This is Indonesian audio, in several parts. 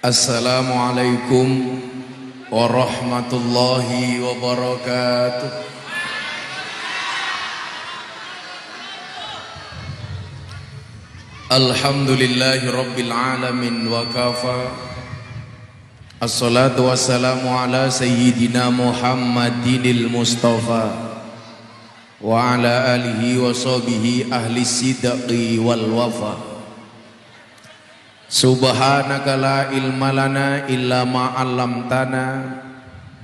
Assalamualaikum warahmatullahi wabarakatuh. Alhamdulillahi rabbil alamin wa kafa. Assalatu wassalamu ala sayyidina Muhammadinil Mustafa wa ala alihi wa sahbihi ahli sidqi wal wafa. Subhanaka la ilma lana illa ma 'allamtana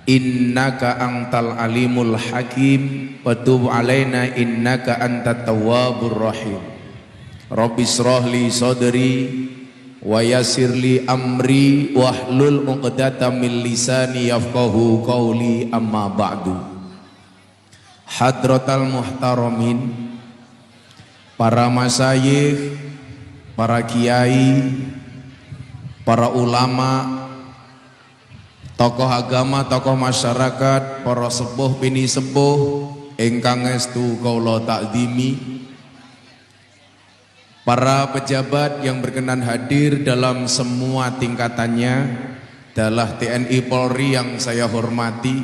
innaka antal alimul hakim wa tub alaina innaka antat tawwabur rahim. Rabbi shrah li sadri wa yassir li amri wahlul 'uqdatam min lisani yafqahu qawli amma ba'du. Hadratal muhtaramin, para masyayikh, para kiai, para ulama, tokoh agama, tokoh masyarakat, para sepuh bini sepuh ingkang estu kaula takzimi, para pejabat yang berkenan hadir dalam semua tingkatannya, adalah TNI Polri yang saya hormati,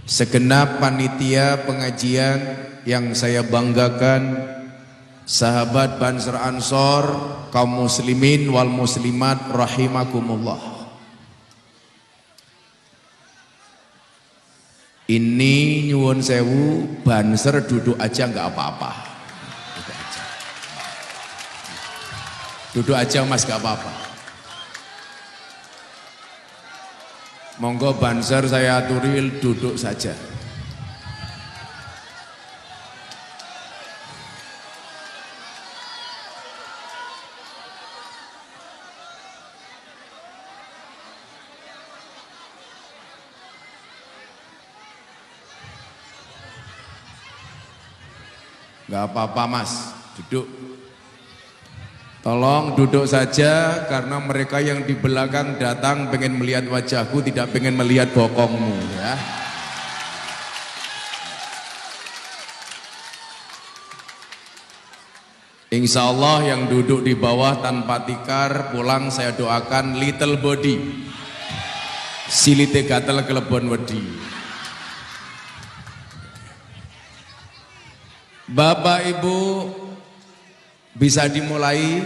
segenap panitia pengajian yang saya banggakan, sahabat Banser Ansor, kaum muslimin wal muslimat rahimakumullah. Ini nyuwun sewu, Banser duduk aja nggak apa-apa. Duduk aja mas, nggak apa-apa. Monggo Banser saya aturi duduk saja. Gak apa-apa mas, duduk. Tolong duduk saja, karena mereka yang di belakang datang pengen melihat wajahku, tidak pengen melihat bokongmu ya. Insya Allah yang duduk di bawah tanpa tikar pulang saya doakan little body, silite gatel kelebon wedi. Bapak Ibu bisa dimulai.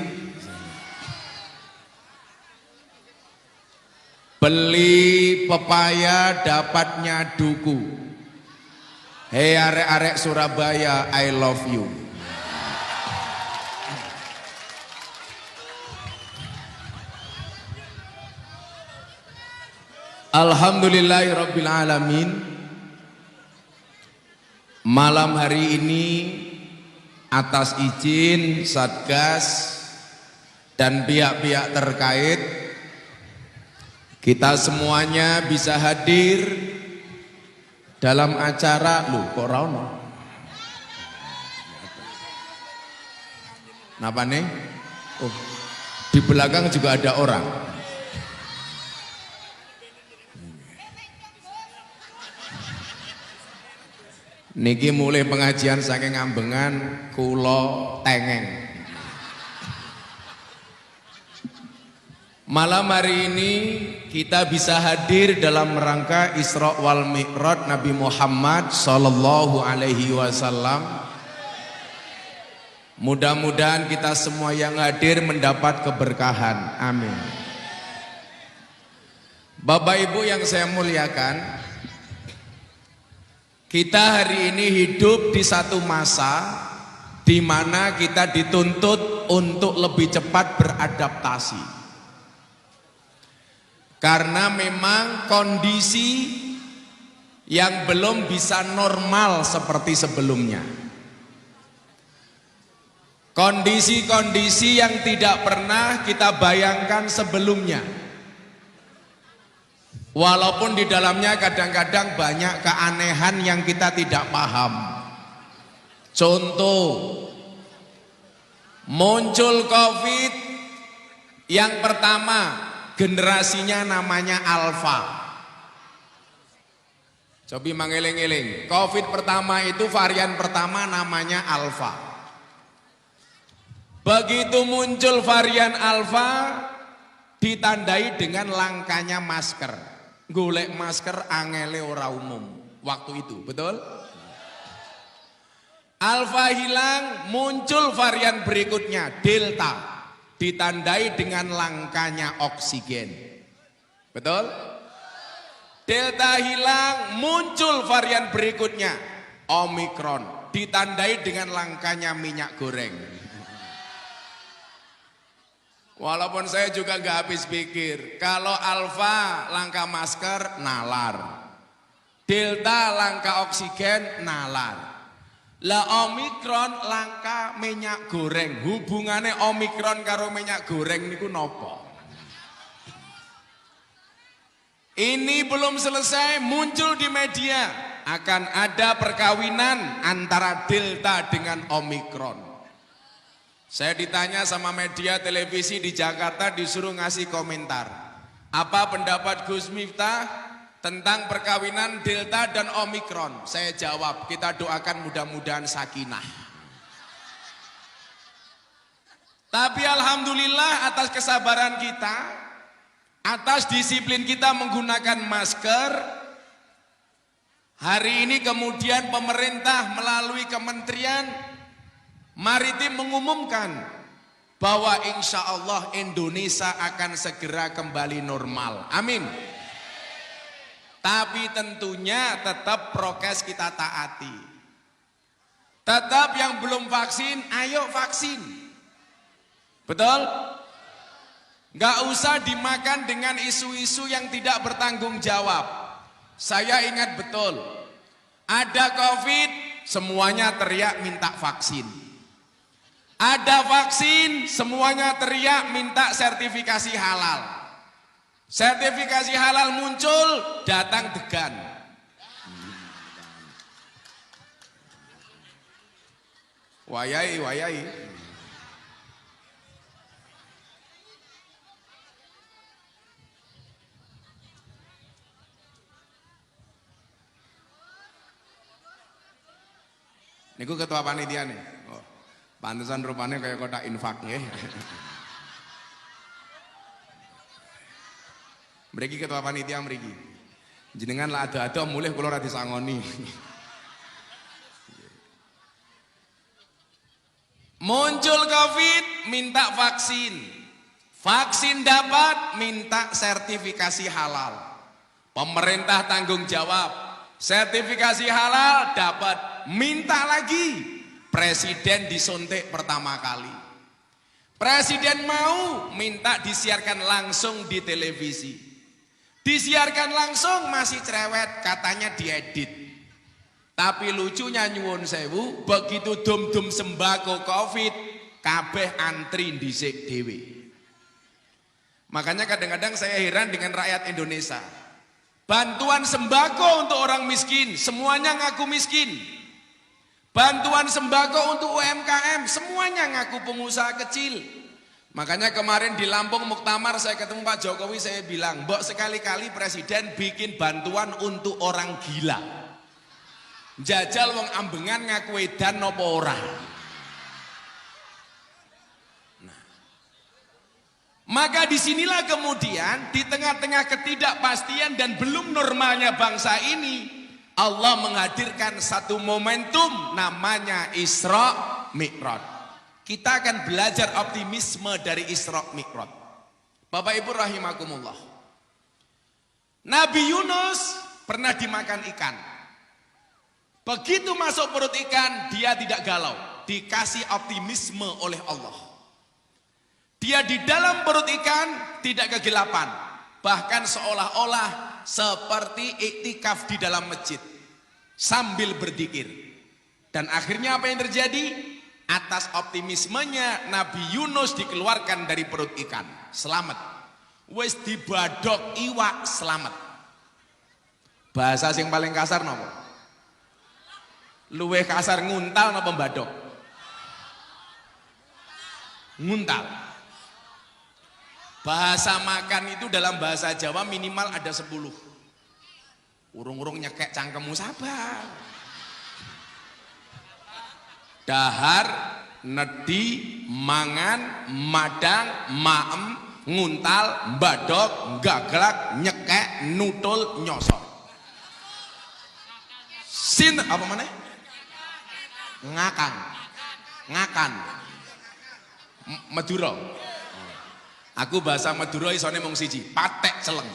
Beli pepaya dapatnya duku. Hei arek-arek Surabaya, I love you. Alhamdulillahirabbil alamin. Malam hari ini atas izin Satgas dan pihak-pihak terkait, kita semuanya bisa hadir dalam acara kok Rauno. Napa nih? Oh, di belakang juga ada orang. Niki mulai pengajian saking Ambengan kulo tengeng. Malam hari ini kita bisa hadir dalam rangka Isra wal Mi'raj Nabi Muhammad sallallahu alaihi wasallam. Mudah-mudahan kita semua yang hadir mendapat keberkahan. Amin. Bapak Ibu yang saya muliakan, kita hari ini hidup di satu masa di mana kita dituntut untuk lebih cepat beradaptasi. Karena memang kondisi yang belum bisa normal seperti sebelumnya. Kondisi-kondisi yang tidak pernah kita bayangkan sebelumnya. Walaupun di dalamnya kadang-kadang banyak keanehan yang kita tidak paham. Contoh, muncul COVID yang pertama, generasinya namanya Alpha. Coba mengeling-eling, COVID pertama itu varian pertama namanya Alpha. Begitu muncul varian Alpha, ditandai dengan langkanya masker. Golek masker angele ora umum waktu itu, betul? Alfa hilang, muncul varian berikutnya Delta, ditandai dengan langkanya oksigen, betul? Delta hilang, muncul varian berikutnya Omikron, ditandai dengan langkanya minyak goreng. Walaupun saya juga nggak habis pikir, kalau Alfa langka masker nalar, Delta langka oksigen nalar, lah Omikron langka minyak goreng. Hubungannya Omikron karo minyak goreng niku nopo? Ini belum selesai, muncul di media akan ada perkawinan antara Delta dengan Omikron. Saya ditanya sama media televisi di Jakarta, disuruh ngasih komentar. Apa pendapat Gus Miftah tentang perkawinan Delta dan Omikron? Saya jawab, kita doakan mudah-mudahan sakinah. Tapi alhamdulillah atas kesabaran kita, atas disiplin kita menggunakan masker, hari ini kemudian pemerintah melalui Kementerian Maritim mengumumkan bahwa insya Allah Indonesia akan segera kembali normal. Amin. Tapi tentunya tetap prokes kita taati. Tetap yang belum vaksin, ayo vaksin. Betul? Gak usah dimakan dengan isu-isu yang tidak bertanggung jawab. Saya ingat betul, ada COVID, semuanya teriak minta vaksin. Ada vaksin, semuanya teriak minta sertifikasi halal. Sertifikasi halal muncul, datang degan. Wayai, wayai. Niku ketua panitia nih. Oh. Pantesan rupanya kayak kotak infak ya. Mriki ketua panitia mriki. Jenengan lah ada mulih kula ora disangoni. Muncul COVID, minta vaksin. Vaksin dapat, minta sertifikasi halal. Pemerintah tanggung jawab. Sertifikasi halal dapat, minta lagi. Presiden disuntik pertama kali. Presiden mau minta disiarkan langsung di televisi. Disiarkan langsung masih cerewet, katanya diedit. Tapi lucunya nyuwun sewu, begitu dum-dum sembako COVID, kabeh antri dhisik dhewe. Makanya kadang-kadang saya heran dengan rakyat Indonesia. Bantuan sembako untuk orang miskin, semuanya ngaku miskin. Bantuan sembako untuk UMKM, semuanya ngaku pengusaha kecil. Makanya kemarin di Lampung Muktamar saya ketemu Pak Jokowi, saya bilang, mbok sekali-kali Presiden bikin bantuan untuk orang gila. Jajal wong ambengan ngaku edan nopo ora. Nah. Maka disinilah kemudian di tengah-tengah ketidakpastian dan belum normalnya bangsa ini, Allah menghadirkan satu momentum namanya Isra Mi'raj. Kita akan belajar optimisme dari Isra Mi'raj. Bapak Ibu rahimakumullah. Nabi Yunus pernah dimakan ikan. Begitu masuk perut ikan, dia tidak galau. Dikasih optimisme oleh Allah. Dia di dalam perut ikan tidak kegelapan. Bahkan seolah-olah seperti iktikaf di dalam masjid sambil berzikir. Dan akhirnya apa yang terjadi? Atas optimismenya Nabi Yunus dikeluarkan dari perut ikan, selamat. Wis dibadok iwak, selamat. Bahasa yang paling kasar nopo? Luweh kasar nguntal nopo badok? Nguntal. Bahasa makan itu dalam bahasa Jawa minimal ada 10. Urung-urung nyekek cangkemmu, sabar. Dahar, nedi, mangan, madang, maem, nguntal, mbadok, gaglak, nyekek, nutul, nyosor. Sin apa mana? Ngakan. Madura. Aku bahasa Madura isone mung siji, patek celeng.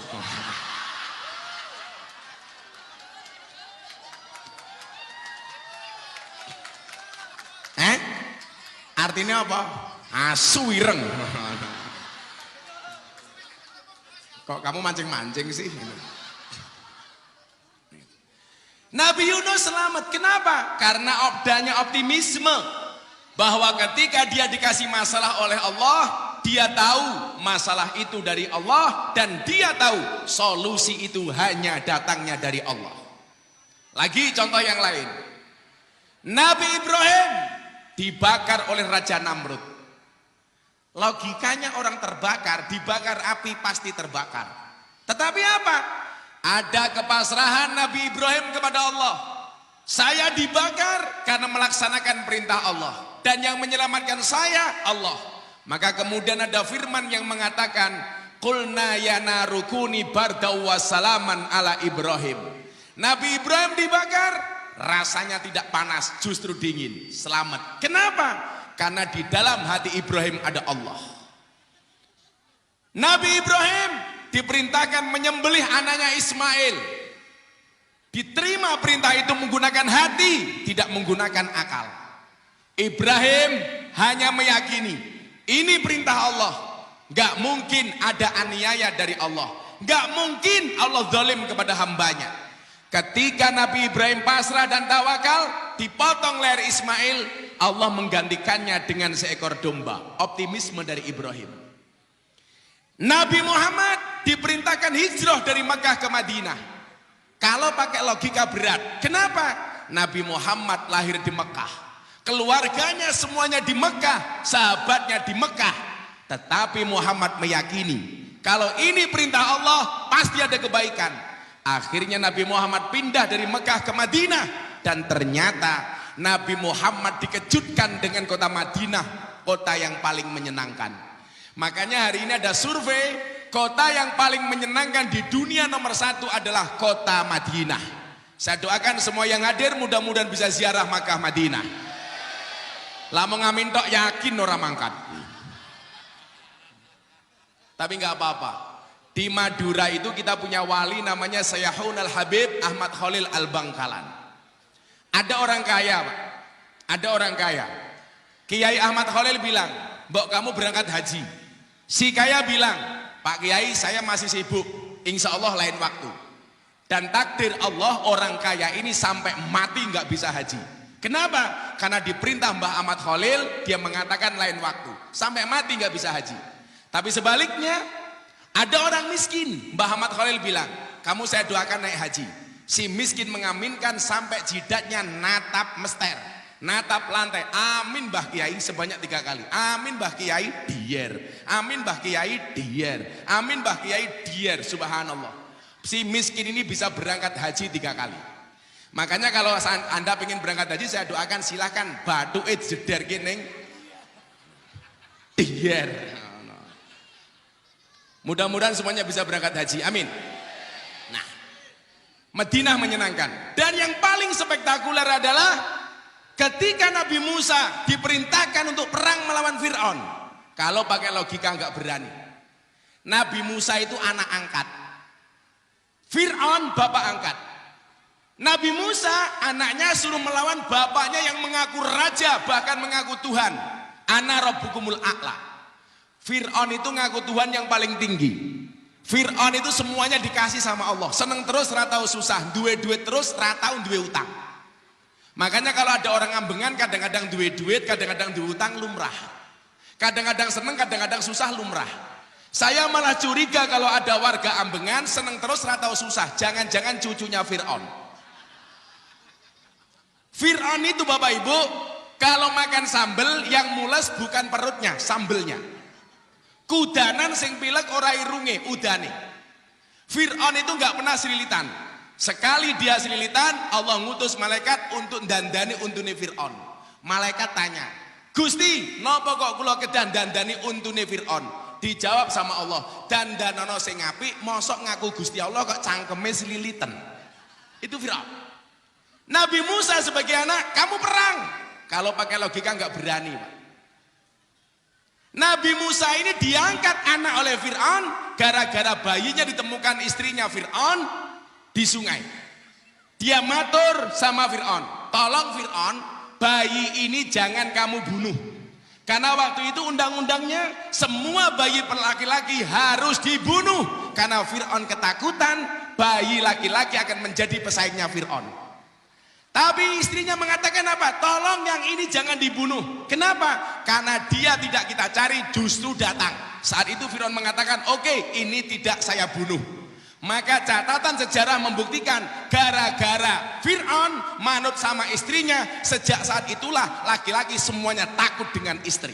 Artinya apa? Asu ireng. Kok kamu mancing-mancing sih? Nabi Yunus selamat. Kenapa? Karena adanya optimisme bahwa ketika dia dikasih masalah oleh Allah, dia tahu masalah itu dari Allah dan dia tahu solusi itu hanya datangnya dari Allah. Lagi contoh yang lain. Nabi Ibrahim dibakar oleh Raja Namrud. Logikanya orang terbakar, dibakar api pasti terbakar. Tetapi apa? Ada kepasrahan Nabi Ibrahim kepada Allah. Saya dibakar karena melaksanakan perintah Allah. Dan yang menyelamatkan saya Allah. Maka kemudian ada firman yang mengatakan, Qulna ya naru kuni bardaw wa salaman ala Ibrahim. Nabi Ibrahim dibakar, rasanya tidak panas, justru dingin, selamat. Kenapa? Karena di dalam hati Ibrahim ada Allah. Nabi Ibrahim diperintahkan menyembelih anaknya Ismail. Diterima perintah itu menggunakan hati, tidak menggunakan akal. Ibrahim hanya meyakini ini perintah Allah. Gak mungkin ada aniaya dari Allah. Gak mungkin Allah zalim kepada hambanya. Ketika Nabi Ibrahim pasrah dan tawakal, dipotong leher Ismail, Allah menggantikannya dengan seekor domba. Optimisme dari Ibrahim. Nabi Muhammad diperintahkan hijrah dari Makkah ke Madinah. Kalau pakai logika berat, kenapa? Nabi Muhammad lahir di Mekah, keluarganya semuanya di Mekah, sahabatnya di Mekah. Tetapi Muhammad meyakini kalau ini perintah Allah pasti ada kebaikan. Akhirnya Nabi Muhammad pindah dari Mekah ke Madinah. Dan ternyata Nabi Muhammad dikejutkan dengan kota Madinah, kota yang paling menyenangkan. Makanya hari ini ada survei, kota yang paling menyenangkan di dunia nomor 1 adalah kota Madinah. Saya doakan semua yang hadir mudah-mudahan bisa ziarah Makkah Madinah. Lamun ngamin tok yakin orang mangkat. Tapi nggak apa-apa. Di Madura itu kita punya wali namanya Sayyahun Al-Habib Ahmad Khalil Al-Bangkalan. Ada orang kaya, Pak. Ada orang kaya. Kiai Ahmad Khalil bilang, "Mbok kamu berangkat haji." Si kaya bilang, "Pak Kiai, saya masih sibuk. Insya Allah lain waktu." Dan takdir Allah, orang kaya ini sampai mati nggak bisa haji. Kenapa? Karena diperintah Mbah Ahmad Khalil, dia mengatakan lain waktu. Sampai mati nggak bisa haji. Tapi sebaliknya, ada orang miskin, Mbah Ahmad Khalil bilang, kamu saya doakan naik haji. Si miskin mengaminkan sampai jidatnya natap mester, natap lantai. Amin Mbah Kiai sebanyak 3 kali. Amin Mbah Kiai dier. Amin Mbah Kiai dier. Amin Mbah Kiai dier. Subhanallah. Si miskin ini bisa berangkat haji 3 kali. Makanya kalau Anda ingin berangkat haji, saya doakan silahkan batu jeder gening dier. Mudah-mudahan semuanya bisa berangkat haji, amin. Nah, Madinah menyenangkan. Dan yang paling spektakuler adalah ketika Nabi Musa diperintahkan untuk perang melawan Fir'aun. Kalau pakai logika nggak berani. Nabi Musa itu anak angkat, Fir'aun bapak angkat. Nabi Musa anaknya suruh melawan bapaknya yang mengaku raja, bahkan mengaku Tuhan. Ana rabbukumul a'la. Fir'aun itu ngaku Tuhan yang paling tinggi. Fir'aun itu semuanya dikasih sama Allah, seneng terus, ratau susah, duwe duit terus, ratau duwe utang. Makanya kalau ada orang ambengan, kadang-kadang duwe duit, kadang-kadang duwe utang, lumrah. Kadang-kadang seneng, kadang-kadang susah, lumrah. Saya malah curiga kalau ada warga ambengan, seneng terus, ratau susah, jangan-jangan cucunya Fir'aun. Fir'aun itu Bapak Ibu, kalau makan sambel yang mules bukan perutnya, sambelnya. Kudanan sing pilek ora irunge udane. Fir'aun itu nggak pernah selilitan. Sekali dia selilitan, Allah ngutus malaikat untuk dandani untune Fir'aun. Malaikat tanya, "Gusti, napa kok kula kedan dandani untune Fir'aun?" Dijawab sama Allah, dandanono sing apik, mosok ngaku Gusti Allah kok cangkeme selilitan. Itu Firaun. Nabi Musa sebagai anak, kamu perang. Kalau pakai logika nggak berani, Pak. Nabi Musa ini diangkat anak oleh Firaun gara-gara bayinya ditemukan istrinya Firaun di sungai. Dia matur sama Firaun, tolong Firaun, bayi ini jangan kamu bunuh. Karena waktu itu undang-undangnya semua bayi laki-laki harus dibunuh. Karena Firaun ketakutan bayi laki-laki akan menjadi pesaingnya Firaun. Tapi istrinya mengatakan apa? Tolong yang ini jangan dibunuh. Kenapa? Karena dia tidak kita cari, justru datang. Saat itu Firaun mengatakan, oke, ini tidak saya bunuh. Maka catatan sejarah membuktikan gara-gara Firaun manut sama istrinya, sejak saat itulah laki-laki semuanya takut dengan istri.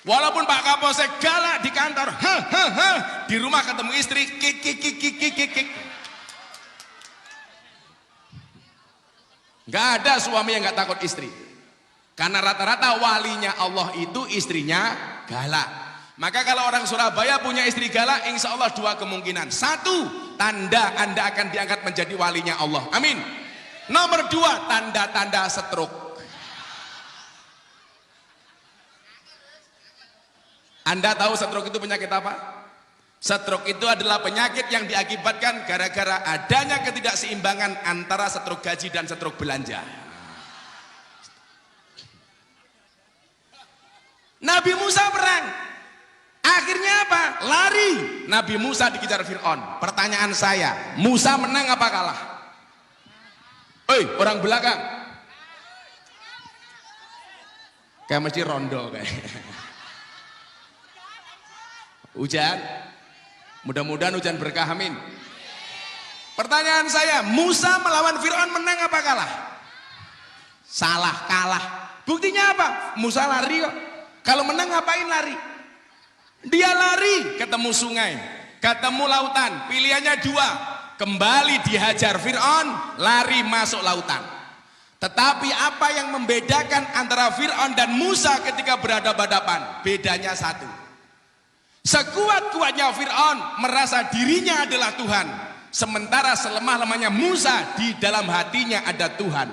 Walaupun Pak Kapolsek galak di kantor, di rumah ketemu istri, kik. Gak ada suami yang gak takut istri. Karena rata-rata walinya Allah itu istrinya galak. Maka kalau orang Surabaya punya istri galak, insya Allah dua kemungkinan. Satu, tanda Anda akan diangkat menjadi walinya Allah. Amin. Nomor dua, tanda-tanda stroke. Anda tahu stroke itu penyakit apa? Stroke itu adalah penyakit yang diakibatkan gara-gara adanya ketidakseimbangan antara stroke gaji dan stroke belanja. Nabi Musa perang. Akhirnya apa? Lari. Nabi Musa dikejar Firaun. Pertanyaan saya, Musa menang apa kalah? Oi, orang belakang. Kayak mesti rondo kayak. Hujan. Mudah-mudahan hujan berkah, amin. Pertanyaan saya, Musa melawan Firaun menang apa kalah? Salah, kalah. Buktinya apa? Musa lari kok. Kalau menang ngapain lari? Dia lari, ketemu sungai, ketemu lautan, pilihannya dua. Kembali dihajar Firaun, lari masuk lautan. Tetapi apa yang membedakan antara Firaun dan Musa ketika berhadapan-hadapan? Bedanya satu. Sekuat-kuatnya Firaun merasa dirinya adalah Tuhan, sementara selemah-lemahnya Musa di dalam hatinya ada Tuhan.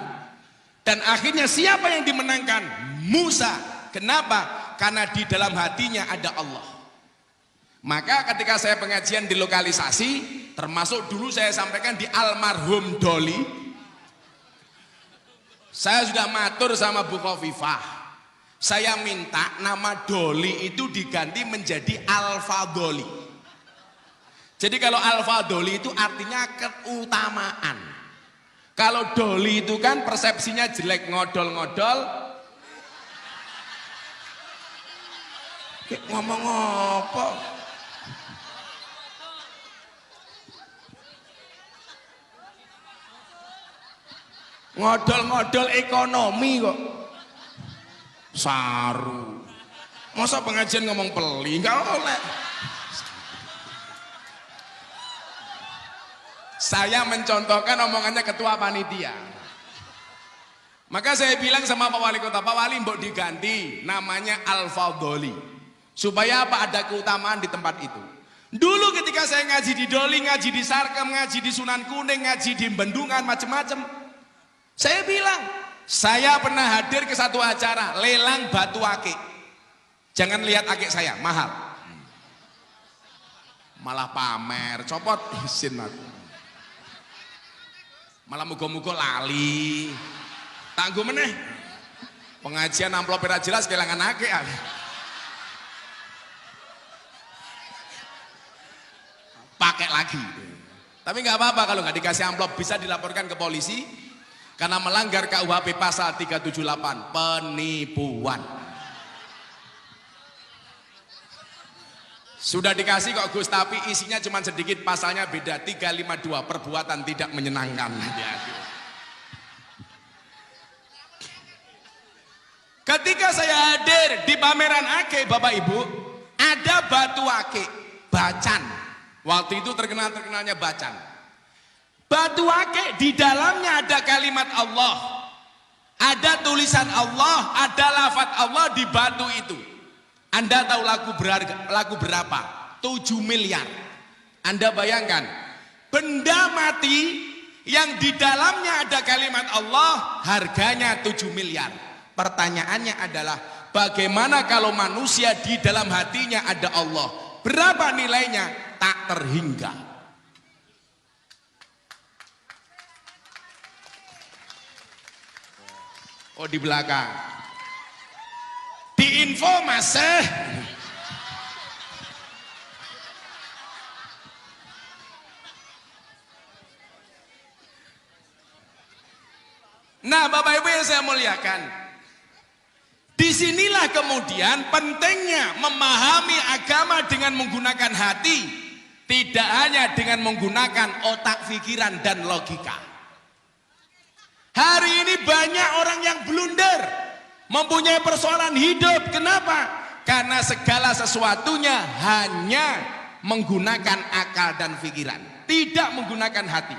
Dan akhirnya siapa yang dimenangkan? Musa. Kenapa? Karena di dalam hatinya ada Allah. Maka ketika saya pengajian di lokalisasi, termasuk dulu saya sampaikan di almarhum Doli, saya sudah matur sama Bu Khofifah, saya minta nama Doli itu diganti menjadi Alfa Doli. Jadi kalau Alfa Doli itu artinya keutamaan. Kalau Doli itu kan persepsinya jelek, ngodol-ngodol. Ngomong apa? Ngodol-ngodol ekonomi kok. Saru. Masa pengajian ngomong peli? Enggak oleh. Saya mencontohkan omongannya ketua panitia. Maka saya bilang sama Pak Wali Kota, Pak Wali mbok diganti namanya Al-Fadholi. Supaya apa? Ada keutamaan di tempat itu. Dulu ketika saya ngaji di Doli, ngaji di Sarkem, ngaji di Sunan Kuning, ngaji di Bendungan, macam-macam, saya bilang, saya pernah hadir ke satu acara lelang batu akik. Jangan lihat akik saya, mahal. Malah pamer, copot izin aku. Malah muga-muga lali. Tangguh meneh. Pengajian amplop ora jelas kelangan akik. Pakai lagi. Tapi nggak apa-apa kalau nggak dikasih amplop, bisa dilaporkan ke polisi karena melanggar KUHP pasal 378 penipuan. Sudah dikasih kok Gus, tapi isinya cuma sedikit, pasalnya beda, 352 perbuatan tidak menyenangkan. Ketika saya hadir di pameran akik, Bapak Ibu, ada batu akik, bacan. Waktu itu terkenalnya bacan. Batu akik di dalamnya ada kalimat Allah. Ada tulisan Allah, ada lafaz Allah di batu itu. Anda tahu lagu berapa? 7 miliar. Anda bayangkan, benda mati yang di dalamnya ada kalimat Allah, harganya 7 miliar. Pertanyaannya adalah, bagaimana kalau manusia di dalam hatinya ada Allah? Berapa nilainya? Tak terhingga. Oh, di belakang. Di info masih. Nah, Bapak Ibu yang saya muliakan, disinilah kemudian pentingnya memahami agama dengan menggunakan hati, tidak hanya dengan menggunakan otak, pikiran, dan logika. Hari ini banyak orang yang blunder, mempunyai persoalan hidup. Kenapa? Karena segala sesuatunya hanya menggunakan akal dan pikiran, tidak menggunakan hati.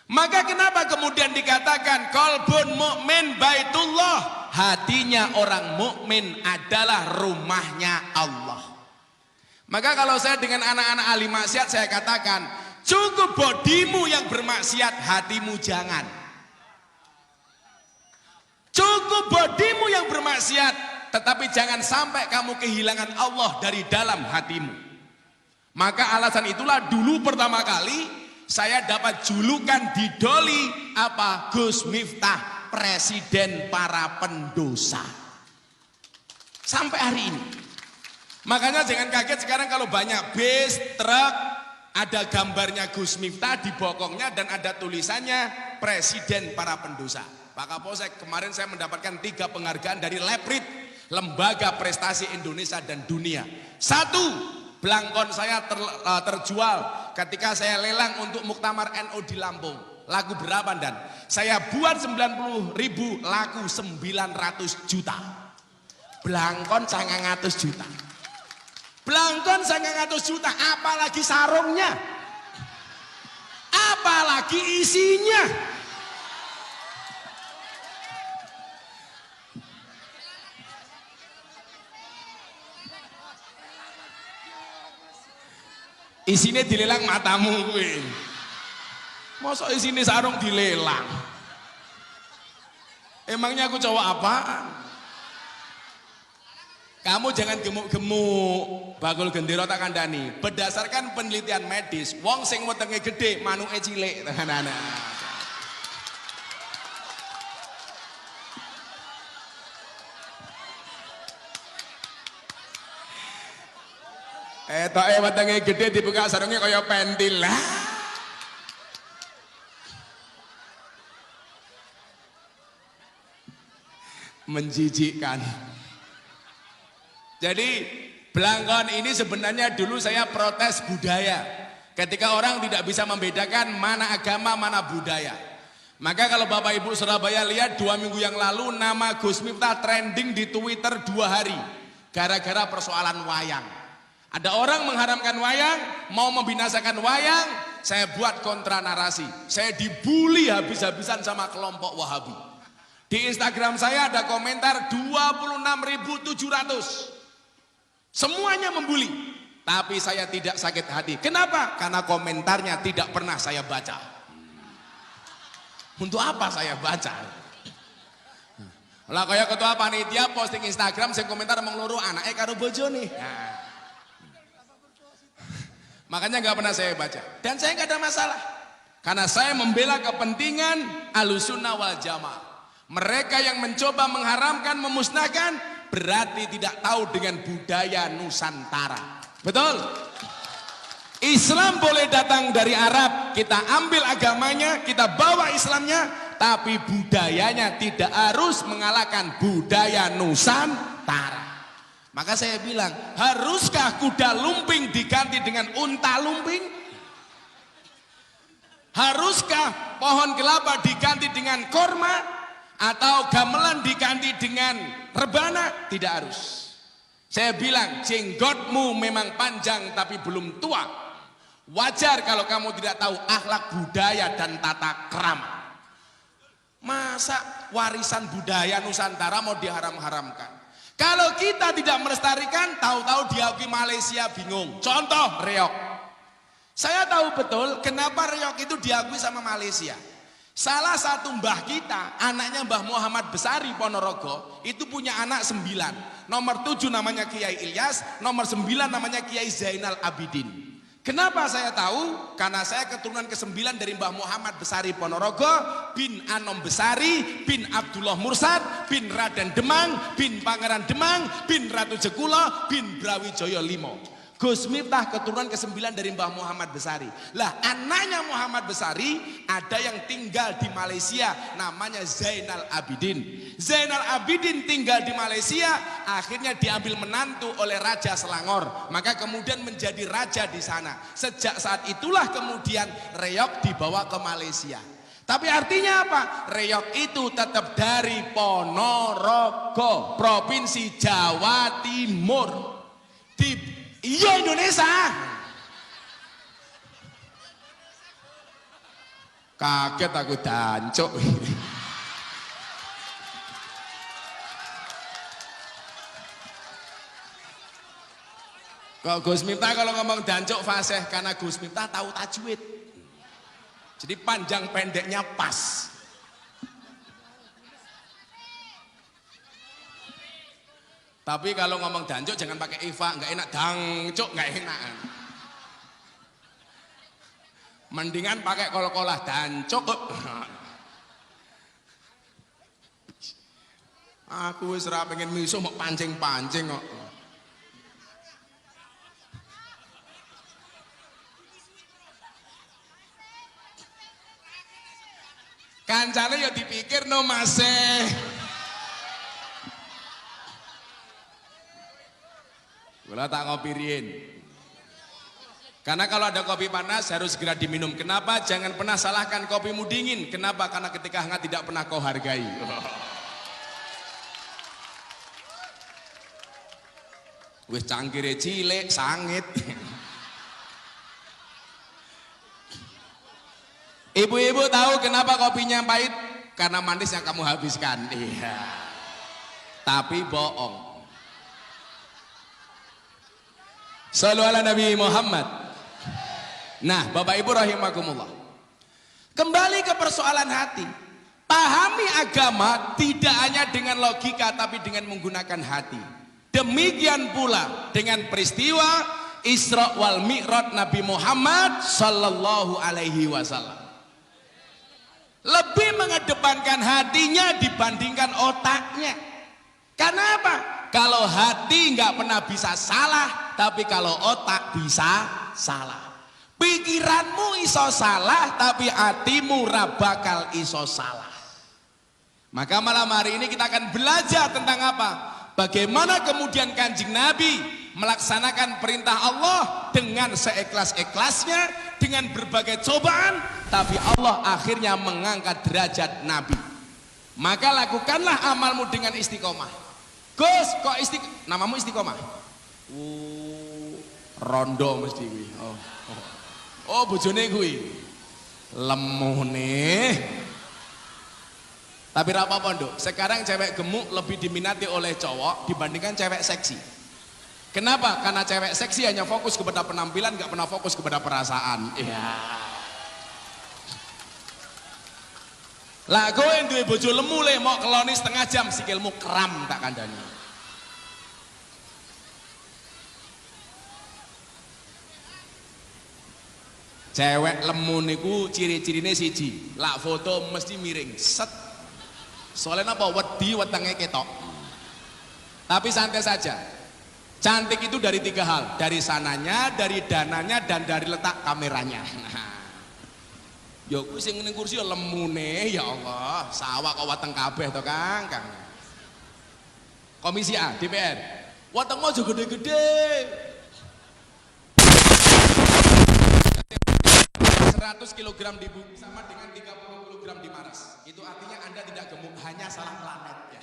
Maka kenapa kemudian dikatakan qalbun mukmin baitullah? Hatinya orang mukmin adalah rumahnya Allah. Maka kalau saya dengan anak-anak ahli maksiat, saya katakan, cukup bodimu yang bermaksiat, hatimu jangan. Cukup bodimu yang bermaksiat, tetapi jangan sampai kamu kehilangan Allah dari dalam hatimu. Maka alasan itulah dulu pertama kali saya dapat julukan di Doli apa? Gus Miftah, presiden para pendosa. Sampai hari ini. Makanya jangan kaget sekarang kalau banyak bis, truk, ada gambarnya Gus Miftah di bokongnya dan ada tulisannya presiden para pendosa. Pak Kapolsek, kemarin saya mendapatkan 3 penghargaan dari Leprit, Lembaga Prestasi Indonesia dan Dunia. 1, belangkon saya terjual ketika saya lelang untuk Muktamar NU di Lampung. Lagu berapa dan? Saya buat 90.000, laku 900 juta. Belangkon 900 juta. Belangkon 900 juta, apalagi sarungnya? Apalagi isinya? Isinya dilelang matamu gue. Masa isinya sarung dilelang? Emangnya aku cowok apaan? Kamu jangan gemuk-gemuk. Bakul gendero tak kandani. Berdasarkan penelitian medis, wong sing wetenge gede, manuke cilik. Anak-anak. Toke wetenge gede dibuka sarungnya kaya pentil lah. Menjijikkan. Jadi belangkon ini sebenarnya dulu saya protes budaya. Ketika orang tidak bisa membedakan mana agama, mana budaya. Maka kalau Bapak Ibu Surabaya lihat 2 minggu yang lalu nama Gus Miftah trending di Twitter 2 hari. Gara-gara persoalan wayang. Ada orang mengharamkan wayang, mau membinasakan wayang, saya buat kontra narasi. Saya dibully habis-habisan sama kelompok Wahabi. Di Instagram saya ada komentar 26.700. Semuanya membuli. Tapi saya tidak sakit hati. Kenapa? Karena komentarnya tidak pernah saya baca. Untuk apa saya baca? Lah kayak ketua panitia posting Instagram, saya komentar mengeluru anaknya karo bojone. Nah. Makanya nggak pernah saya baca dan saya nggak ada masalah karena saya membela kepentingan Ahlussunnah wal Jamaah. Mereka yang mencoba mengharamkan, memusnahkan berarti tidak tahu dengan budaya Nusantara. Betul? Islam boleh datang dari Arab, kita ambil agamanya, kita bawa Islamnya, tapi budayanya tidak harus mengalahkan budaya Nusantara. Maka saya bilang, haruskah kuda lumping diganti dengan unta lumping? Haruskah pohon kelapa diganti dengan korma? Atau gamelan diganti dengan rebana? Tidak harus. Saya bilang, jenggotmu memang panjang tapi belum tua. Wajar kalau kamu tidak tahu akhlak budaya dan tata krama. Masa warisan budaya Nusantara mau diharam-haramkan? Kalau kita tidak melestarikan, tahu-tahu diakui Malaysia bingung. Contoh reog. Saya tahu betul kenapa reog itu diakui sama Malaysia. Salah satu mbah kita, anaknya Mbah Muhammad Besari Ponorogo, itu punya anak 9. Nomor 7 namanya Kiai Ilyas, nomor 9 namanya Kiai Zainal Abidin. Kenapa saya tahu? Karena saya keturunan ke-9 dari Mbah Muhammad Besari Ponorogo, bin Anom Besari, bin Abdullah Mursad, bin Raden Demang, bin Pangeran Demang, bin Ratu Jekulo, bin Brawijaya Limo. Gus Miftah keturunan ke-9 dari Mbah Muhammad Besari. Lah anaknya Muhammad Besari ada yang tinggal di Malaysia namanya Zainal Abidin. Zainal Abidin tinggal di Malaysia, akhirnya diambil menantu oleh Raja Selangor, maka kemudian menjadi raja di sana. Sejak saat itulah kemudian reog dibawa ke Malaysia. Tapi artinya apa? Reog itu tetap dari Ponorogo, Provinsi Jawa Timur. Iya Indonesia. Kaget aku dancuk. Kok Gus Miftah kalau ngomong dancuk fasih karena Gus Miftah tahu tajwid. Jadi panjang pendeknya pas. Tapi kalau ngomong dancuk jangan pakai Eva, nggak enak. Dancuk nggak enak. Mendingan pakai kol-kolah dancuk. Aku wis ora pengen misuh mau pancing-pancing kok. Kancane ya dipikir no masih. Gula tak ngopi rien. Karena kalau ada kopi panas harus segera diminum. Kenapa? Jangan pernah salahkan kopimu dingin. Kenapa? Karena ketika hangat tidak pernah kau hargai. Wis cangkire cilik, sangit. Ibu-ibu tahu kenapa kopinya pahit? Karena manis yang kamu habiskan. Iya. Tapi bohong. Shallu ala Nabi Muhammad. Nah, Bapak Ibu rahimakumullah. Kembali ke persoalan hati. Pahami agama tidak hanya dengan logika tapi dengan menggunakan hati. Demikian pula dengan peristiwa Isra wal Mi'raj Nabi Muhammad sallallahu alaihi wasallam. Lebih mengedepankan hatinya dibandingkan otaknya. Karena apa? Kalau hati nggak pernah bisa salah, tapi kalau otak bisa salah. Pikiranmu iso salah, tapi hatimu bakal iso salah. Maka malam hari ini kita akan belajar tentang apa? Bagaimana kemudian Kanjeng Nabi melaksanakan perintah Allah dengan seikhlas-ikhlasnya, dengan berbagai cobaan, tapi Allah akhirnya mengangkat derajat Nabi. Maka lakukanlah amalmu dengan istiqomah. Gus, kok namamu istiqomah? Rondo mesti kuwi. Oh, bojone kuwi. Lemune. Tapi ra apa-apa, Nduk. Sekarang cewek gemuk lebih diminati oleh cowok dibandingkan cewek seksi. Kenapa? Karena cewek seksi hanya fokus kepada penampilan, nggak pernah fokus kepada perasaan. Iya. Lah kowe duwe bojo lemu le mau keloni setengah jam sikilmu kram tak kandhani. Cewek lemu niku ciri-cirine siji, lak foto mesti miring, set. Soalnya apa? Wedi wetenge ketok. Tapi santai saja. Cantik itu dari 3 hal, dari sananya, dari dananya, dan dari letak kameranya. Ya kuwi sing ning kursi ya lemune ya Allah, sawah kok wateng kabeh to Kang. Komisi A DPR. Watengmu aja gede-gede. 100 kg di bumi sama dengan 30 kg di Mars. Itu artinya Anda tidak gemuk, hanya salah planet ya.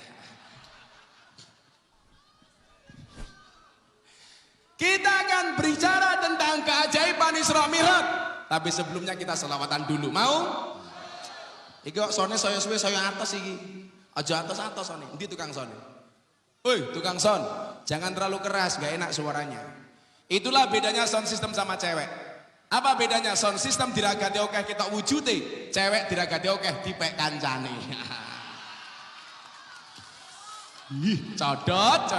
Kita akan berbicara tentang keajaiban Isra Mi'raj. Tapi sebelumnya kita selawatan dulu. Mau? Iki kok sone saya suwe saya atas iki. Aja atas-atas sone. Endi tukang sone? Woi, tukang son, jangan terlalu keras, gak enak suaranya. Itulah bedanya sound system sama cewek. Apa bedanya? Sound system diragati oke kita wujute, cewek diragati oke dipek kancane. Ih, codot.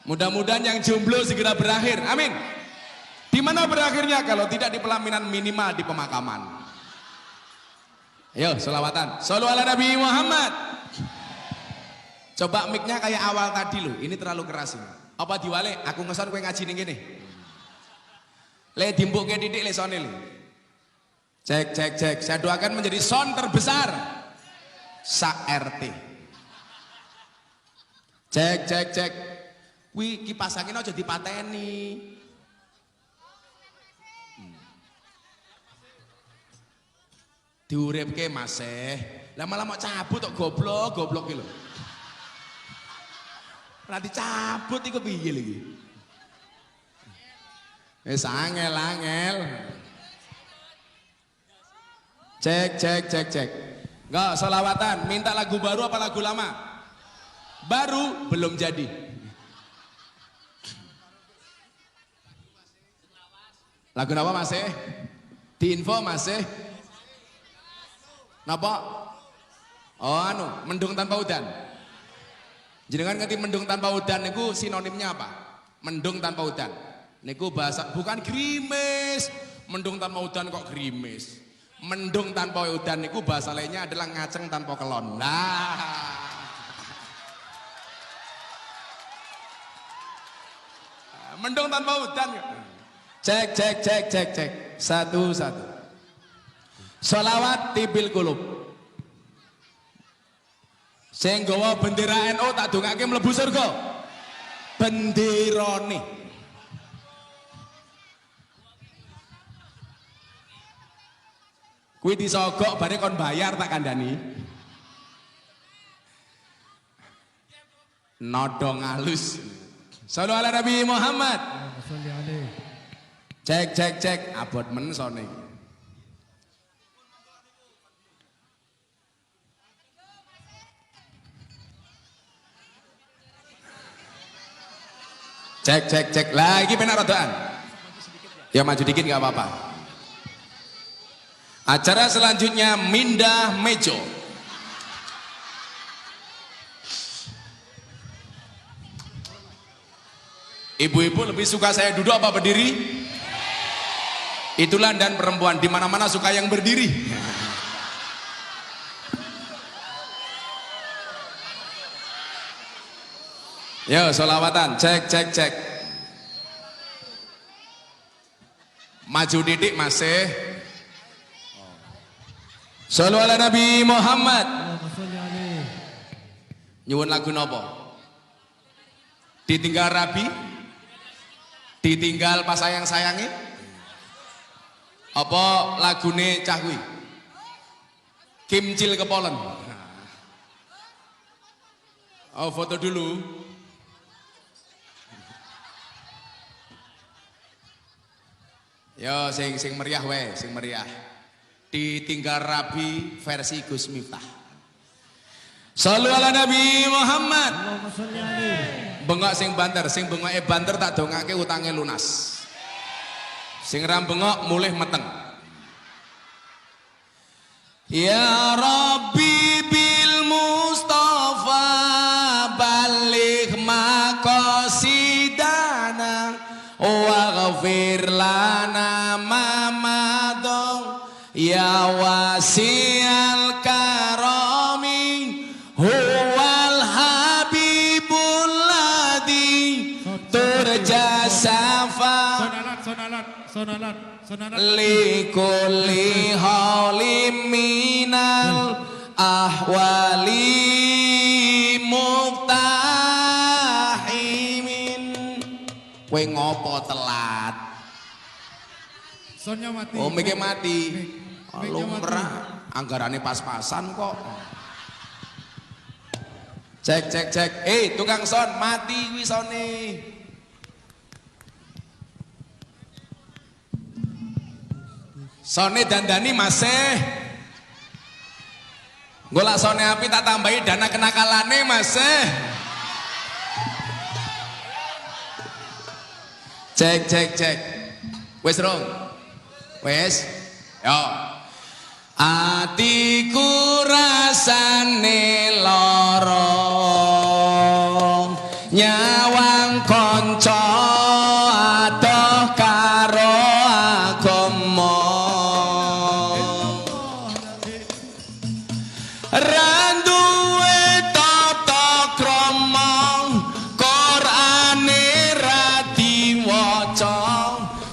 Mudah-mudahan yang jomblo segera berakhir. Amin. Di mana berakhirnya kalau tidak di pelaminan, minimal di pemakaman. Ayo, selawatan. Shallu ala Nabi Muhammad. Coba mic-nya kayak awal tadi loh. Ini terlalu keras ini. Apa diwale? Aku ngeson kowe ngaji ning kene. Le dimbukke titik le sone le. Cek. Saya doakan menjadi son terbesar sa RT. Cek. Wih, kipas angin aja dipateni. Diuripke masih. Lama-lama cabut tok goblok iki lho. Ora dicabut iku piye lho iki? Wis angel. Cek. Enggak, selawatan. Minta lagu baru apa lagu lama? Baru belum jadi. Lagu apa masih? Diinfo masih? Napa? Oh mendung tanpa udan. Jenengan ngerti mendung tanpa udan niku sinonimnya apa? Mendung tanpa udan. Niku bahasa bukan gerimis. Mendung tanpa udan kok gerimis. Mendung tanpa udan niku bahasa lainnya adalah ngaceng tanpa kelon. Nah. Mendung tanpa udan. Cek. Satu. Sholawat tibil kulub. Sing gawa bendera NU tak dongake mlebu surga. Benderane. Kuwi disogok bare kon bayar tak kandhani. Nodong halus. Shallu ala Nabi Muhammad. Cek. Abot men sone. Cek. Lagi penak rodaan. Ya maju dikit gak apa-apa. Acara selanjutnya Mindah Mejo. Ibu-ibu lebih suka saya duduk apa berdiri? Itulah dan perempuan di mana-mana suka yang berdiri. Yo, sholawatan, cek. Maju didik masih. Shallu ala Nabi Muhammad. Nyuwun lagu nopo? Ditinggal Rabi? Ditinggal pas sayang-sayangi? Apa lagune cah kuwi? Kimcil kepolen. Oh, foto dulu. Yo sing meriah wae, sing meriah. Ditinggal Rabi versi Gus Miftah. Shallu ala Nabi Muhammad. Bengok sing banter, sing bengoke banter tak dongake utange lunas. Sing ram bengok mulih meteng. Ya Rabbi bil Mustafa baligh maqasidana waghfir lana ma madha ya wasi'al karami huwal habibul ladzi turja safa sonalat likulli halim minal ahwali muftahimin. Kowe ngopo telat? Sonnya mati. Oh, mikir mati. Lumrah, anggarane pas-pasan kok. Cek. Tukang son mati kuwi sone. Sone dandani masih. Golak sone api tak tambahi dana kenakalane masih. Cek. Wes rong. Wes. Yo. Atiku rasane lara nyawang kanca adoh karo agama ra duwe tata krama Qur'ane ra diwaca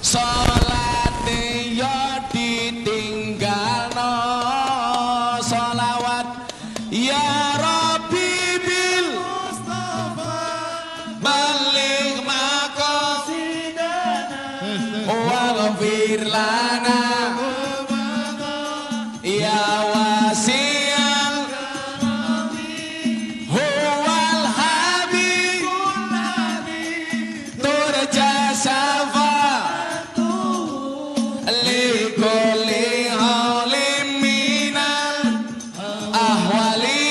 salate ya ditinggalno sholawat ya Rabbi bil Mustafa balik maqasidana waghfir lana ya wasi'al huwal habibul nabi turja syafa'atuhu likulli halim minal ahwali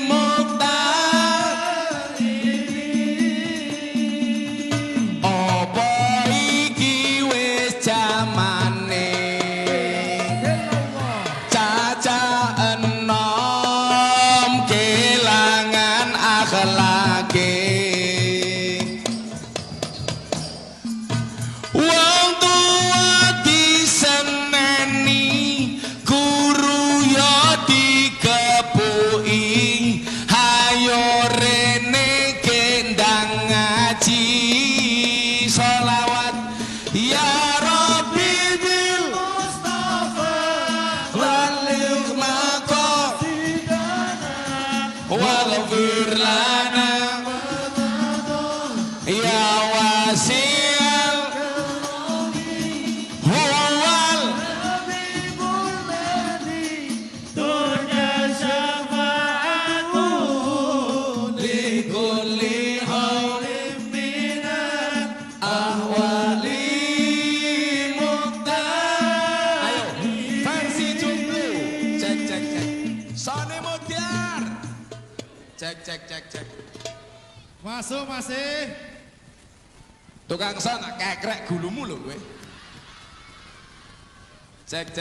muqtarin apa iki wis jamane caca enom kelangan akhlake wong tua diseneni guru ya dikepuki hayo rene kendang ngaji sholawat ya Rabbi bil Mustafa balik maqasidana waghfir lana ya wasi'al huwal habibul nabi turja syafa'atuhu likulli halim minal ahwali muqtar. Ayo versi jomblo. Cek. Sone Modiar. Cek. Masuk masih. Tukang son kekrek gulumu lho kowe. Cek.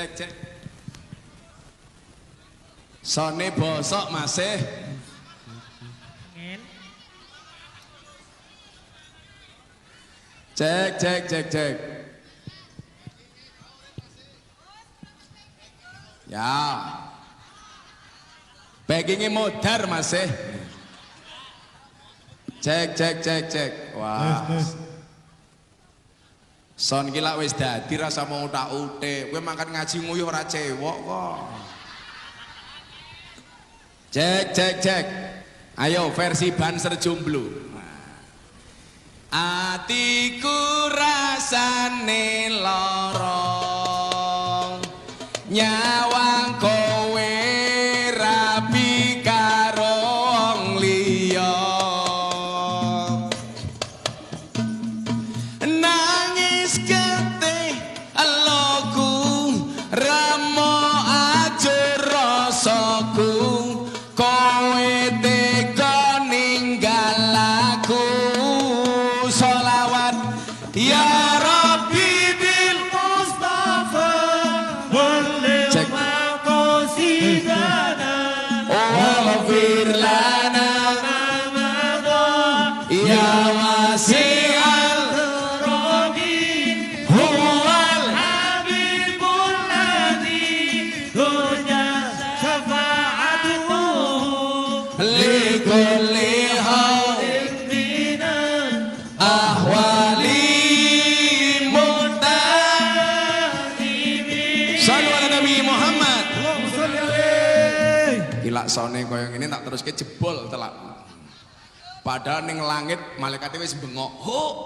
Sone bosok masih. Cek. Ya. Backingnya modar masih. Cek. Wah. Son ki lak wis dadi rasa mau utak-utik. Kowe makan ngaji nguyuh ora cewek kok. Cek. Ayo versi Banser jomblo. Atiku rasane lara nyawang kowe rapi karo wong liya nangis getih eloku remo ajur rasaku kowe tega ninggal aku sholawat ya Rabbi bil Mustafa balik maqasidana waghfir lana ya wasi'al huwal habibul nabi turja syafa'atuhu likulli halim minal ahwali muqtarin. Sallu ala Nabi Muhammad. Gila sone koyo ngene tak teruske jebol telak. Padahal ning langit malaikate wis bengok. Ho.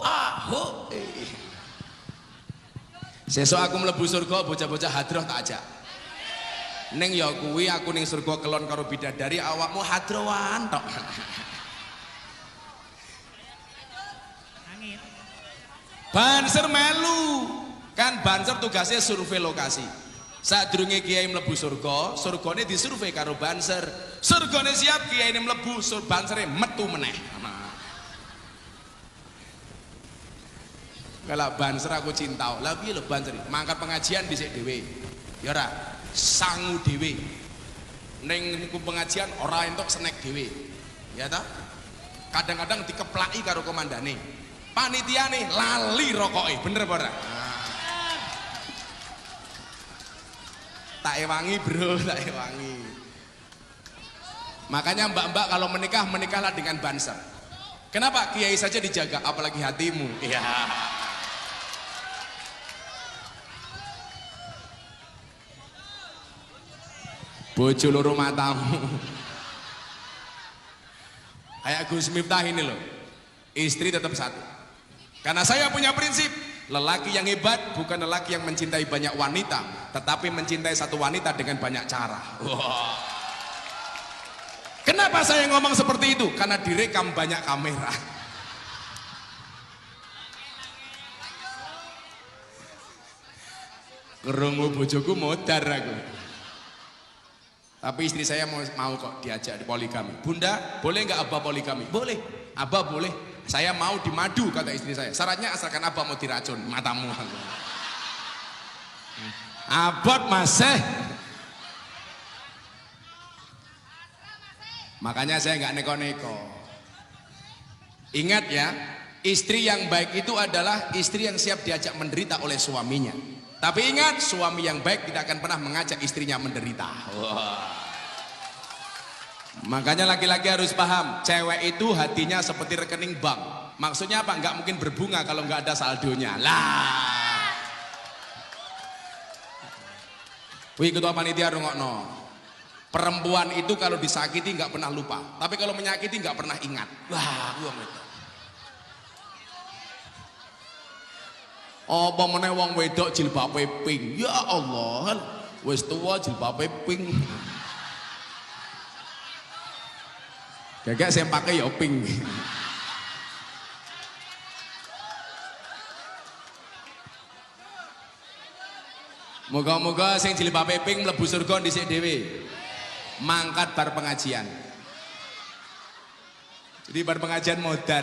Sesuk aku mlebu surga bocah-bocah hadroh tak ajak. Ning ya kuwi aku ning surga kelon karo bidadari awakmu hadrowan tok. Banser melu. Kan Banser tugasnya survei lokasi. Sadurunge kiai mlebu surga, surgane disurvei karo Banser. Surgane siap, kiai ini mlebu, Bansere metu meneh. Kalau Banser aku cinta. Lah piye lho Banser? Mangkat pengajian dhisik dhewe. Ya ora, sangu dhewe. Ning niku pengajian ora entuk snack dhewe. Ya ta? Kadang-kadang dikeplaki karo komandane. Panitiane lali rokoke, bener apa ora? Tak ewangi bro, tak ewangi. Makanya mbak-mbak kalau menikah, menikahlah dengan Banser. Kenapa? Kiai saja dijaga, apalagi hatimu. Iya. Bojo loro matamu. Kayak Gus Miftah ini loh, istri tetap satu. Karena saya punya prinsip, lelaki yang hebat bukan lelaki yang mencintai banyak wanita, tetapi mencintai satu wanita dengan banyak cara. Wow. Kenapa saya ngomong seperti itu? Karena direkam banyak kamera. Kerungu bojoku modar aku. Tapi istri saya mau kok diajak di poligami. Bunda, boleh nggak Abah poligami? Boleh. Abah boleh. Saya mau dimadu, kata istri saya. Syaratnya asalkan Abah mau diracun matamu. Abot masih. Makanya saya nggak neko-neko. Ingat ya, istri yang baik itu adalah istri yang siap diajak menderita oleh suaminya. Tapi ingat, suami yang baik tidak akan pernah mengajak istrinya menderita. Wow. Makanya laki-laki harus paham, cewek itu hatinya seperti rekening bank. Maksudnya apa? Nggak mungkin berbunga kalau nggak ada saldonya. Lah. Wih, ketua panitia rungokno. Perempuan itu kalau disakiti nggak pernah lupa, tapi kalau menyakiti nggak pernah ingat. Wah, gua itu. Apa meneh wong wedok jilbabe pink. Ya Allah, wis tuwa jilbabe pink. Gagak saya pakai ya pink. Moga-moga sing jilbabe pink mlebu surga dhisik dhewe. Mangkat bar pengajian. Jadi bar pengajian modar.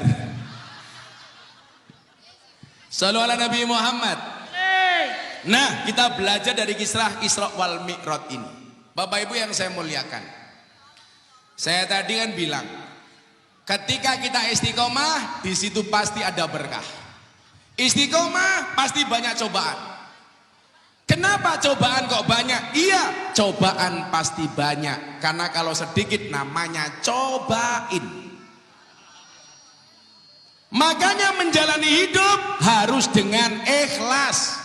Shallu ala Nabi Muhammad. Nah, kita belajar dari kisah Isra wal Mi'raj ini. Bapak Ibu yang saya muliakan, saya tadi kan bilang, ketika kita istiqomah, di situ pasti ada berkah. Istiqomah pasti banyak cobaan. Kenapa cobaan kok banyak? Iya, cobaan pasti banyak. Karena kalau sedikit namanya cobain. Makanya menjalani hidup harus dengan ikhlas.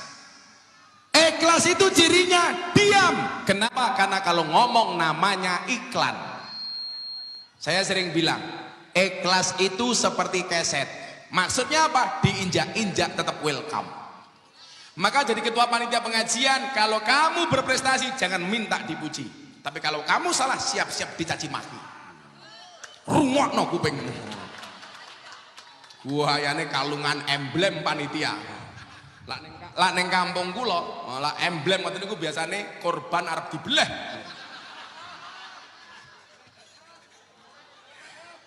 Ikhlas itu cirinya diam. Kenapa? Karena kalau ngomong namanya iklan. Saya sering bilang, ikhlas itu seperti keset. Maksudnya apa? Diinjak-injak tetap welcome. Maka jadi ketua panitia pengajian, kalau kamu berprestasi jangan minta dipuji. Tapi kalau kamu salah, siap-siap dicaci maki. Rungokno kuping. Buayane kalungan emblem panitia. Lah ning kampung kula, lah emblem ngoten niku biasane korban arep dibelah.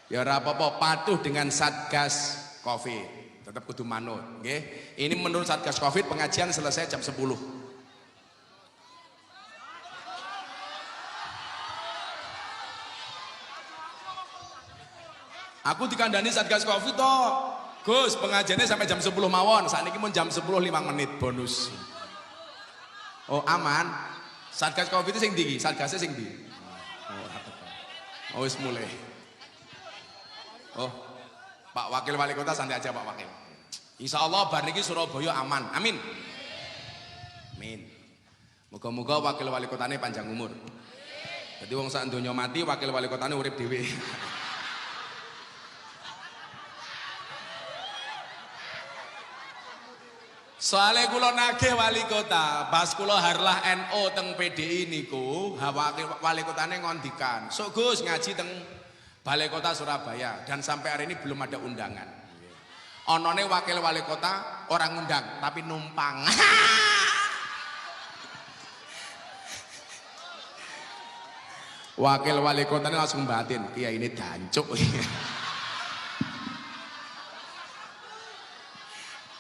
Ya ora apa-apa, patuh dengan Satgas Covid. Tetap kudu manut, nggih. Ini menurut Satgas Covid pengajian selesai jam 10. Aku dikandani Satgas Covid toh. Gus, pengajiannya sampai jam 10 mawon. Saat ini mau jam 10 5 menit bonus. Oh, aman. Satgas Covid itu sing ndi iki? Satgasnya sing ndi? Oh, wis mulai. Oh. Pak Wakil Wali Kota santai aja Pak Wakil. Insya Allah bar niki Surabaya aman. Amin. Amin. Moga-moga Wakil Wali Kotane panjang umur. Jadi wong sak donya mati, Wakil Wali Kotane urip dhewe. Soale kula nagih wali kota, pas kula harlah NO teng PDI niku, wali kotane ngondikan, "Sok Gus ngaji teng Balai Kota Surabaya," dan sampai hari ini belum ada undangan. Onone wakil wali kota orang ngundang tapi numpang. Wakil wali kota ini langsung batin, iya ini dancuk.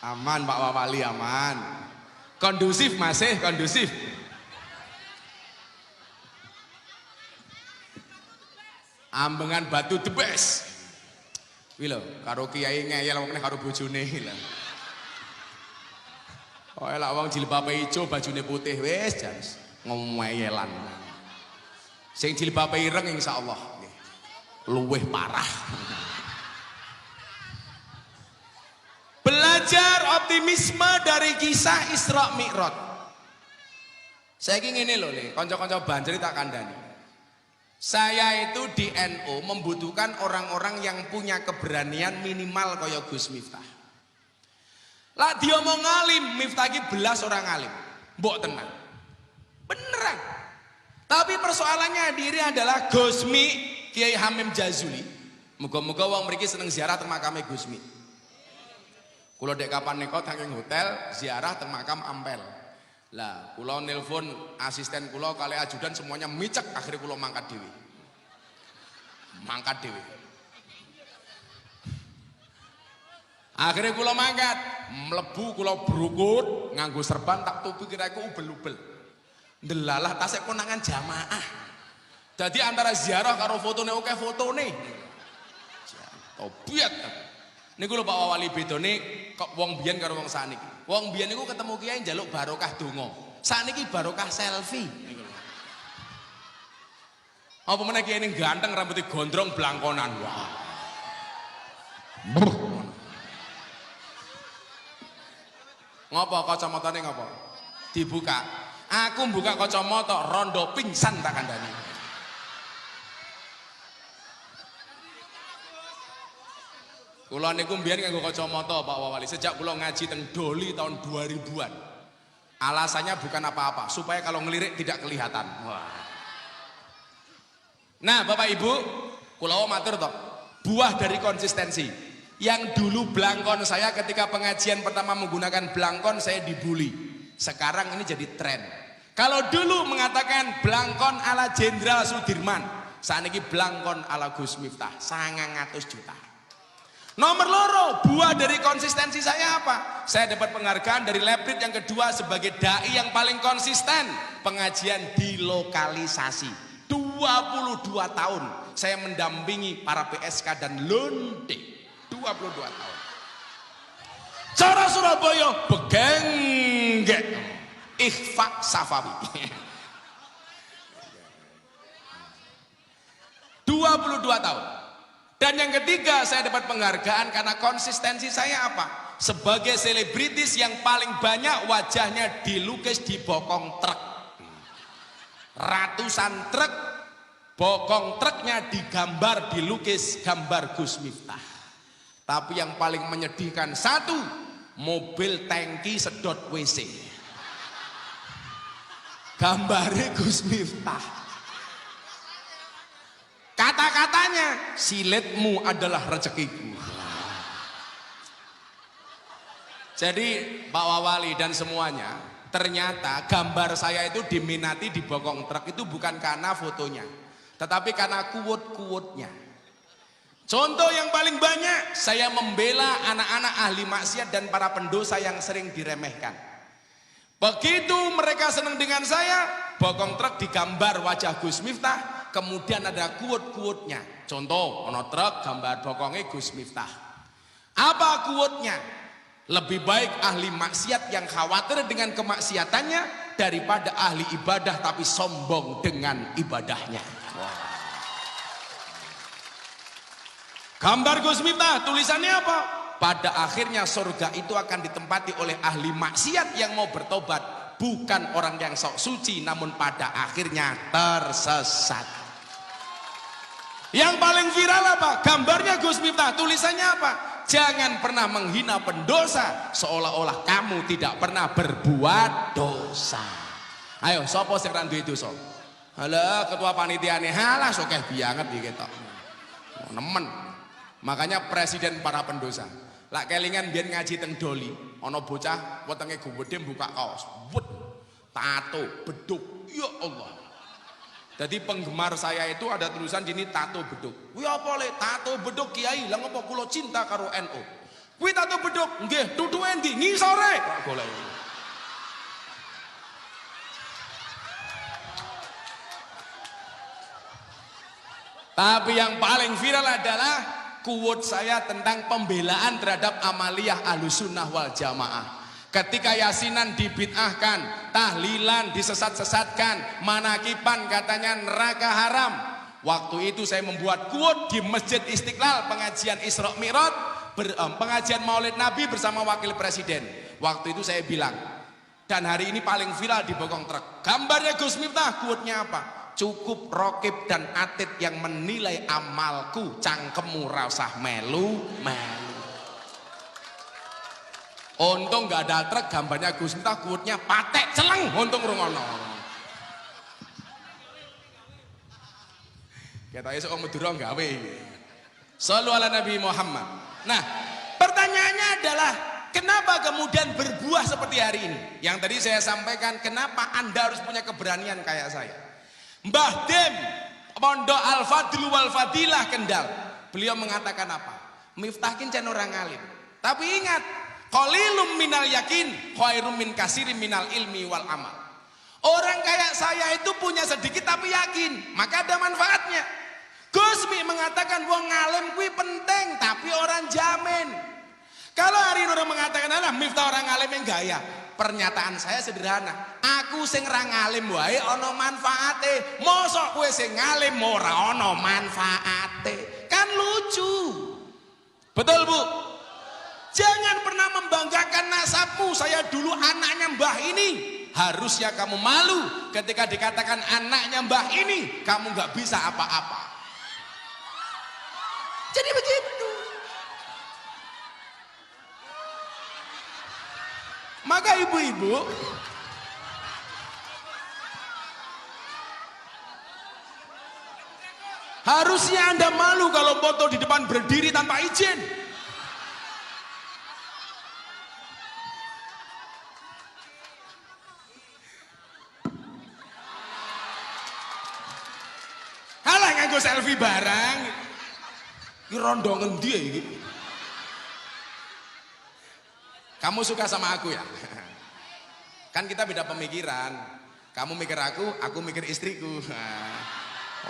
Aman Pak Wali, aman. Kondusif masih kondusif. Ambengan Batu the best. Wih lho, karo kiai ngeyel wong karo bojone lho. Oh elak wong jilbabe ijo bajune putih wis jan ngomeyelan. Sing jilbabe ireng insyaallah nggih. Luwih parah. Belajar optimisme dari kisah Isra Mi'raj. Saiki ngene lho Le, kanca-kanca Banjri tak kandhani. Saya itu di NU membutuhkan orang-orang yang punya keberanian minimal kaya Gus Miftah. Lah diomong alim, Miftah iki belas orang alim. Mbok tenang. Beneran. Tapi persoalannya diri adalah Gusmi Kiai Hamim Jazuli. Muga-muga wong mriki seneng ziarah teng makame Gusmi. Kula dek kapan nekot saking hotel ziarah teng makam Ampel. Lah, kula nelpon asisten kula kali ajudan semuanya micek, akhirnya kula mangkat dhewe. Mangkat dhewe. Akhirnya kula mangkat, mlebu kula brukut, nganggo serban tak tutup kira iku ubel-ubel. Ndelalah tasik konangan jamaah. Jadi antara ziarah karo fotone oke fotone. Tobiat. Niku lho Pak Wali bedone kok wong biyen karo wong saniki. Wong biyen niku ketemu kiai njaluk barokah donga. Saniki barokah selfie. Apa meneh kiai ning ganteng rambutnya gondrong blangkonan. Wah. Ngopo kacamatane ngopo? Dibuka. Aku buka kacamata rondo pingsan tak kandhani. Kula niku mbiyen nganggo kacamata Pak Wali sejak kula ngaji teng Doli tahun 2000-an. Alasannya bukan apa-apa, supaya kalau ngelirik tidak kelihatan. Wah. Nah, Bapak Ibu, kula matur toh, buah dari konsistensi. Yang dulu blangkon saya ketika pengajian pertama menggunakan blangkon saya dibully. Sekarang ini jadi tren. Kalau dulu mengatakan blangkon ala Jenderal Sudirman, saat ini blangkon ala Gus Miftah, 900 juta. Nomor loro, buah dari konsistensi saya apa? Saya dapat penghargaan dari Lebrit yang kedua sebagai dai yang paling konsisten pengajian di lokalisasi. 22 tahun saya mendampingi para PSK dan londe. 22 tahun. Cara Surabaya begenggek Ikhfa Safawi. 22 tahun. Dan yang ketiga saya dapat penghargaan karena konsistensi saya apa? Sebagai selebritis yang paling banyak wajahnya dilukis di bokong truk. Ratusan truk, bokong truknya digambar dilukis gambar Gus Miftah. Tapi yang paling menyedihkan satu, mobil tangki sedot WC. Gambarnya Gus Miftah. Kata-katanya, silitmu adalah rezekiku. Jadi Pak Wali dan semuanya, ternyata gambar saya itu diminati di bokong truk itu bukan karena fotonya, tetapi karena quote-quote-nya. Contoh yang paling banyak, saya membela anak-anak ahli maksiat dan para pendosa yang sering diremehkan. Begitu mereka senang dengan saya, bokong truk digambar wajah Gus Miftah, kemudian ada quote-quote-nya. Contoh, ono truk gambar bokongnya Gus Miftah. Apa quote-nya? Lebih baik ahli maksiat yang khawatir dengan kemaksiatannya daripada ahli ibadah tapi sombong dengan ibadahnya. Wow. Gambar Gus Miftah, tulisannya apa? Pada akhirnya surga itu akan ditempati oleh ahli maksiat yang mau bertobat, bukan orang yang sok suci namun pada akhirnya tersesat. Yang paling viral apa? Gambarnya Gus Miftah, tulisannya apa? Jangan pernah menghina pendosa seolah-olah kamu tidak pernah berbuat dosa. Ayo, sapa sing ra duwe dosa? Halah, ketua panitiane, halah sokeh banget iki ketok. Nemen. Makanya presiden para pendosa. Lak kelingan biyen ngaji teng Doli, ana bocah wetenge gede buka kaos. Wet, tato, beduk. Ya Allah. Jadi penggemar saya itu ada tulisan gini tato beduk. Kuwi apa le? Tato beduk Kiai. Lah ngopo kula cinta karo NU. Kuwi tato beduk. Nggih, tutuke endi? Ngisore. Kok golek. Tapi yang paling viral adalah quote saya tentang pembelaan terhadap amaliyah Ahlussunnah wal Jamaah. Ketika yasinan dibid'ahkan, tahlilan disesat-sesatkan, manakiban katanya neraka haram. Waktu itu saya membuat quote di Masjid Istiqlal pengajian Isra Mi'raj, pengajian Maulid Nabi bersama Wakil Presiden. Waktu itu saya bilang, dan hari ini paling viral di bokong truk. Gambarnya Gus Miftah, quote-nya apa? Cukup Rokib dan Atid yang menilai amalku, cangkemmu rasah melu. Untung gak ada truk, gambarnya Gus Miftah, quote-nya patek celeng, untung rungono. Kita esok Madura gawe. Shallu ala Nabi Muhammad. Nah, pertanyaannya adalah kenapa kemudian berbuah seperti hari ini? Yang tadi saya sampaikan, kenapa Anda harus punya keberanian kayak saya? Mbah Dem Pondok Al-Fadlu wal Fadilah Kendal, beliau mengatakan apa? Miftahkin can orang alim. Tapi ingat, qalilum minal yakin khairum min kasirin minal ilmi wal amal. Orang kayak saya itu punya sedikit tapi yakin, maka ada manfaatnya. Gusmi mengatakan wong alim kuwi penting tapi orang jamin. Kalau hari ini orang mengatakan alah Miftah orang alim yang gaya, pernyataan saya sederhana. Aku sing ra ngalim wae ana manfaate. Mosok kowe sing ngalim ora ana manfaate. Kan lucu. Betul, Bu? Jangan pernah membanggakan nasabmu. Saya dulu anaknya Mbah ini. Harusnya kamu malu ketika dikatakan anaknya Mbah ini, kamu nggak bisa apa-apa. Jadi begitu. Maka ibu-ibu, harusnya Anda malu kalau foto di depan berdiri tanpa izin. Halah nganggo selfie barang. Iki rondo ngendi iki? Kamu suka sama aku ya? Kan kita beda pemikiran. Kamu mikir aku mikir istriku.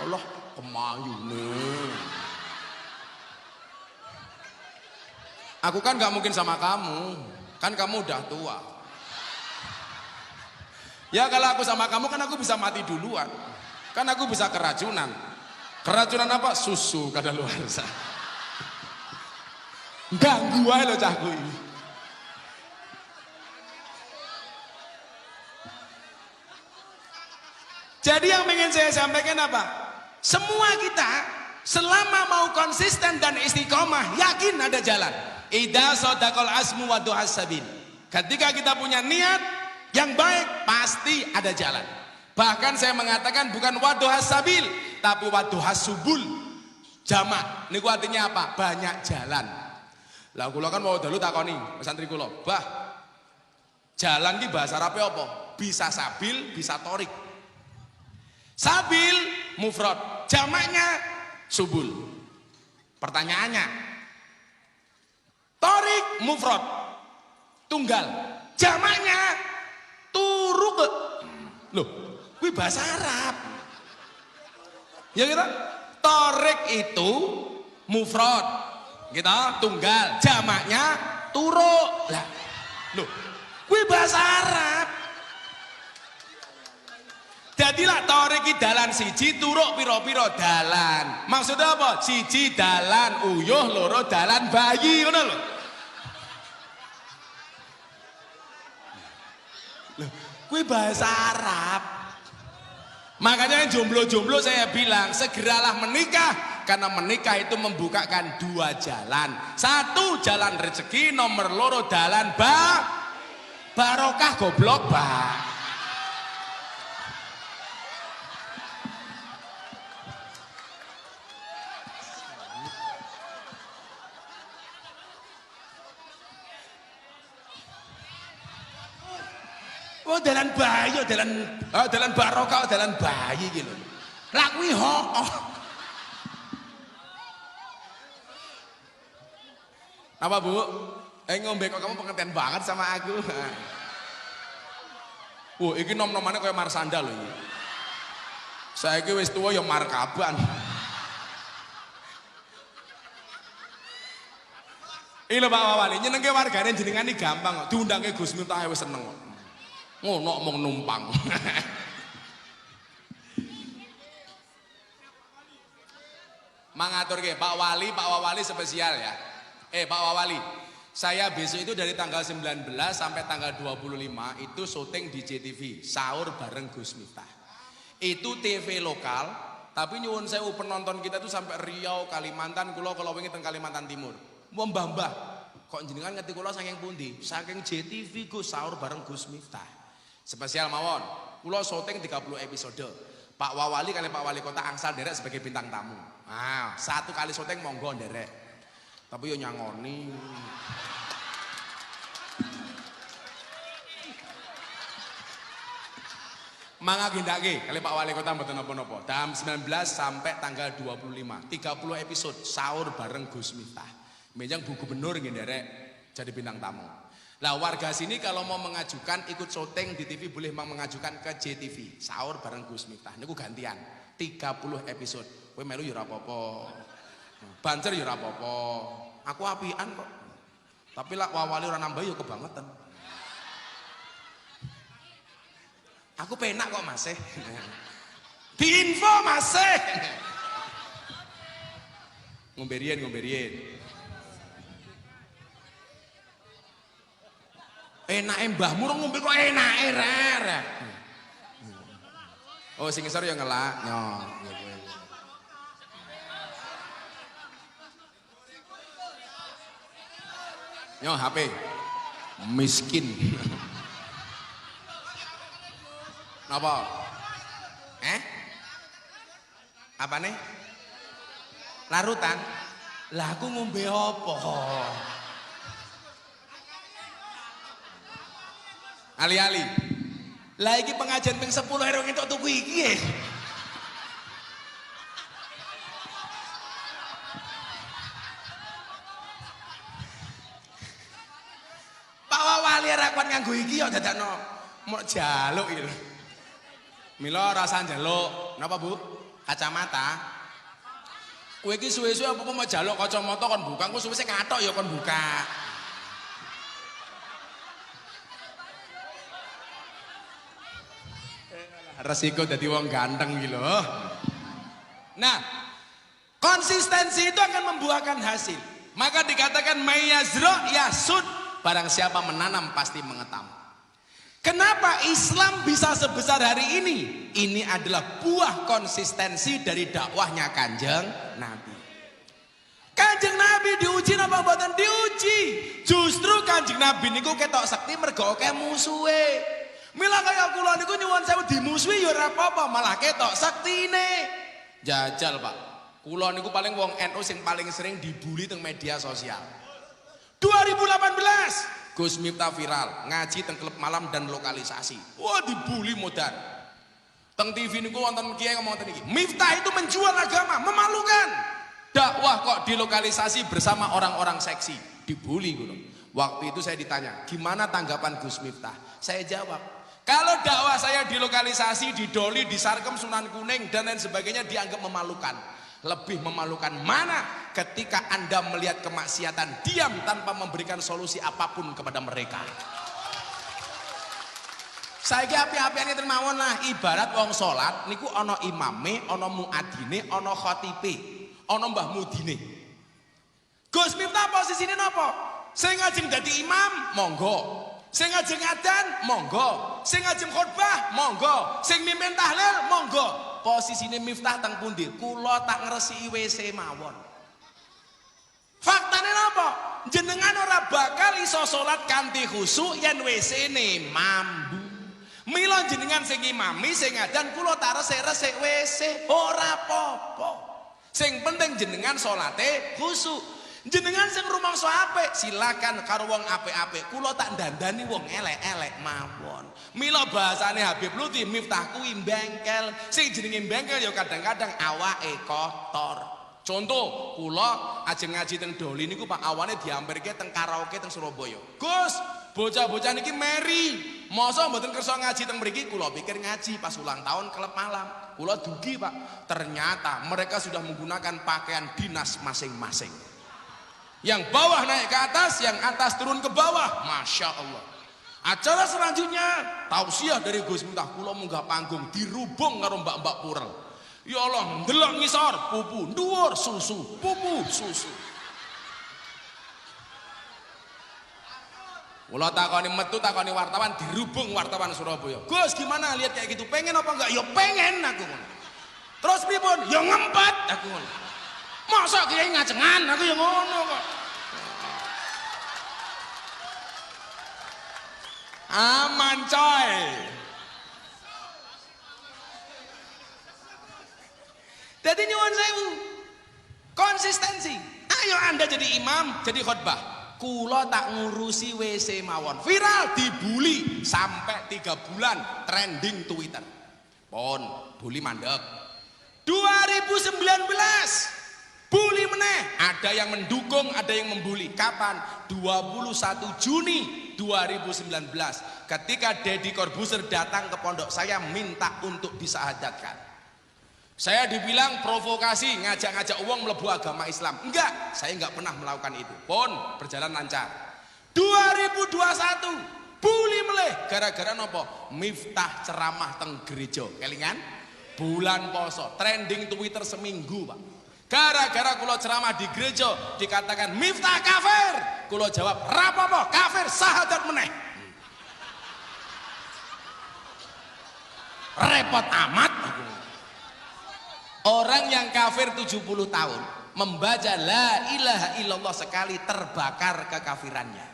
Allah kemayune. Aku kan gak mungkin sama kamu. Kan kamu udah tua. Ya kalau aku sama kamu kan aku bisa mati duluan. Kan aku bisa keracunan. Keracunan apa? Susu kadaluarsa. Ganggu ae lo cahku ini. Jadi yang ingin saya sampaikan apa? Semua kita selama mau konsisten dan istiqomah, yakin ada jalan. Idza sadaqal asmu wa du'as sabil. Ketika kita punya niat yang baik, pasti ada jalan. Bahkan saya mengatakan bukan waduhas sabil, tapi waduhas subul. Jamak. Niku artinya apa? Banyak jalan. Lah kula kan mau dalu takoni santri kula, "Bah, jalan ki bahasa Arabe apa? Bisa sabil, bisa torik." Sabil mufrad, jamaknya subul. Pertanyaannya, torik mufrad, tunggal, jamaknya turuk. Loh, kuwi bahasa Arab. Ya kita, torik itu mufrad, kita tunggal, jamaknya turuk. Lah, loh, kuwi bahasa Arab. Jadilah toriki dalan siji turuk piro-piro dalan. Maksudnya apa? Siji dalan uyuh, loro dalan bayi, ngono lho. Loh, kuwi bahasa Arab. Makanya jomblo-jomblo saya bilang segeralah menikah, karena menikah itu membukakan dua jalan. Satu jalan rezeki, nomor loro dalan barokah goblok Oh dalan bayi, dalan barokah, dalan bayi gitu. Lah kuwi hooh. Apa Bu? Ngombe kok kamu pengertian banget sama aku. Iki nom-nomane kayak Marsanda loh iki. Saiki wis tuwa ya markaban. Iki lho Pak Wawali, nyenengke wargane jenengan iki gampang kok. Diundangke Gus Miftah wis seneng kok. Ngono mong numpang. Mangaturke Pak Wawali spesial ya. Pak Wawali, saya besok itu dari tanggal 19 sampai tanggal 25 itu syuting di JTV, sahur bareng Gus Miftah. Itu TV lokal, tapi nyuwun sewu penonton kita tuh sampai Riau, Kalimantan, kalau wingi teng Kalimantan Timur. Mbah, kok jenengan ngerti kula saking pundi? Saking JTV Gus sahur bareng Gus Miftah. Spesial mawon. Kula syuting 30 episode. Pak Wawali kali Pak Wali Kota angsal derek sebagai bintang tamu. Nah, satu kali syuting monggo derek. Tapi yo nyangoni. Mangga gendake kali Pak Wali Kota mboten napa-napa. Jam 19 sampai tanggal 25, 30 episode sahur bareng Gus Miftah. Menjang Bu Gubernur nggih nderek jadi bintang tamu. Lah warga sini kalau mau mengajukan ikut syuting di TV boleh mengajukan ke JTV sahur bareng Gus Miftah. Niku gantian 30 episode. Kowe melu ya ora apa-apa. Bancer ya ora apa-apa. Aku apian kok. Tapi lah Wawali ora nambah ya kebangetan. Aku penak kok Mas. Diinfo Mas. Ngombe riyen. Enake mbahmu ngombe kok enake rere. Oh sing ngisor ya ngelak. Nyo HP miskin. Napa? Apa nih? Larutan? Lah aku ngombe apa? Ali-ali. Lah iki pengajian ping 10 ero entuk tuku iki. Pak Wawali ra kuat nganggo iki ya dadakno mok jaluk iki lho. Mila rasa njaluk. Napa Bu? Kacamata. Kowe iki suwe-suwe apa mau jaluk kacamata kon buka, engko suwe sing ngathok ya kon buka. Resiko dadi wong ganteng iki lho. Nah, konsistensi itu akan membuahkan hasil. Maka dikatakan mayazro yasud, barang siapa menanam pasti mengetam. Kenapa Islam bisa sebesar hari ini? Ini adalah buah konsistensi dari dakwahnya Kanjeng Nabi. Kanjeng Nabi diuji apa mboten diuji? Justru Kanjeng Nabi niku ketok sekti mergo akeh musuhe. Mila kaya kula niku nyuwun sewu dimusuhi ya ora apa-apa, malah ketok sektine. Jajal, Pak. Kula niku paling wong NU sing paling sering dibully teng media sosial. 2018 Gus Miftah viral ngaji teng klub malam dan lokalisasi. Wah dibully modar. Teng TV niku wonten kiai ngomong ngeten iki. Miftah itu menjual agama, memalukan. Dakwah kok dilokalisasi bersama orang-orang seksi. Dibully ngono. Waktu itu saya ditanya, "Gimana tanggapan Gus Miftah?" Saya jawab, "Kalau dakwah saya dilokalisasi, di Doli, di Sarkem, Sunan Kuning dan lain sebagainya dianggap memalukan. Lebih memalukan mana ketika Anda melihat kemaksiatan diam tanpa memberikan solusi apapun kepada mereka." Saiki api-apiane termawon lah, ibarat wong salat niku ana imame, ana muadzine, ana khatibe, ana mbah mudine. Gus Miftah posisine napa? Sing ngajeng dadi imam, monggo. Sing ngajeng adzan, monggo. Sing ngajeng khotbah, monggo. Sing mimpin tahlil, monggo. Posisine Miftah teng pundi? Kula tak ngresiki WC mawon. Faktane napa? Jenengan ora bakal iso salat kanthi khusyuk yen WC-ne mambu. Mila jenengan sing imami sing adzan kula tak resik-resik WC ora apa-apa. Sing penting jenengan salate khusyuk. Jenengan sing rumangsa apik, silakan karo wong apik-apik. Kula tak dandani wong elek-elek mawon. Mila bahasane Habib Lutfi, Miftah kuwi bengkel. Sing jenenge bengkel ya kadang-kadang awake kotor. Contoh, kula ajeng ngaji teng Doli niku Pak awane diampirke teng karaoke teng Surabaya. Gus, bocah-bocah niki meri. Masa mboten kersa ngaji teng mriki? Kula pikir ngaji pas ulang tahun klub malam. Kula dugi, Pak. Ternyata mereka sudah menggunakan pakaian dinas masing-masing. Yang bawah naik ke atas, yang atas turun ke bawah. Masya Allah. Acara selanjutnya tausiah dari Gus Miftah. Kula munggah panggung dirubung karo mbak-mbak purel. Ya Allah, ndelok ngisor pupu, dhuwur susu, pupu susu. Kula takoni metu, takoni wartawan, dirubung wartawan Surabaya. Gus gimana lihat kayak gitu? Pengen apa enggak? Ya pengen aku. Terus pripun? Ya ngempet aku. Masa kiai ngacengan, aku yang ngono kok. Aman coy. Jadi nyuwun sewu. Konsistensi. Ayo Anda jadi imam, jadi khutbah. Kula tak ngurusi WC mawon. Viral dibully sampai 3 bulan trending Twitter. Pon, bully mandek. 2019 bully meneh, ada yang mendukung, ada yang membuli. Kapan? 21 Juni 2019 ketika Deddy Corbuzier datang ke pondok saya minta untuk disahadatkan. Saya dibilang provokasi, ngajak-ngajak uang melebu agama Islam. Enggak, saya enggak pernah melakukan itu. Pon, berjalan lancar. 2021 bully meleh gara-gara nopo? Miftah ceramah teng gereja. Kelingan? Bulan poso, trending Twitter seminggu, Pak. Gara-gara kula ceramah di gereja dikatakan Miftah kafir. Kula jawab, rapopo kafir sahadat meneh. Repot amat. Orang yang kafir 70 tahun membaca la ilaha illallah sekali terbakar kekafirannya.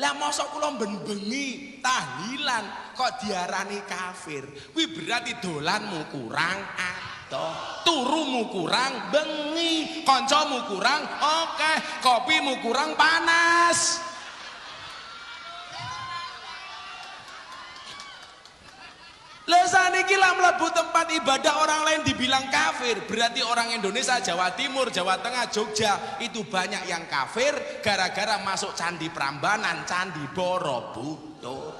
Lah mosok kula bengi tahlilan kok diarani kafir. Kuwi berarti dolanmu kurang turumu kurang bengi, koncomu kurang oke, kopimu kurang panas. Lah saniki lah mlebu tempat ibadah orang lain dibilang kafir, berarti orang Indonesia, Jawa Timur, Jawa Tengah, Jogja itu banyak yang kafir gara-gara masuk candi Prambanan, candi Borobudur.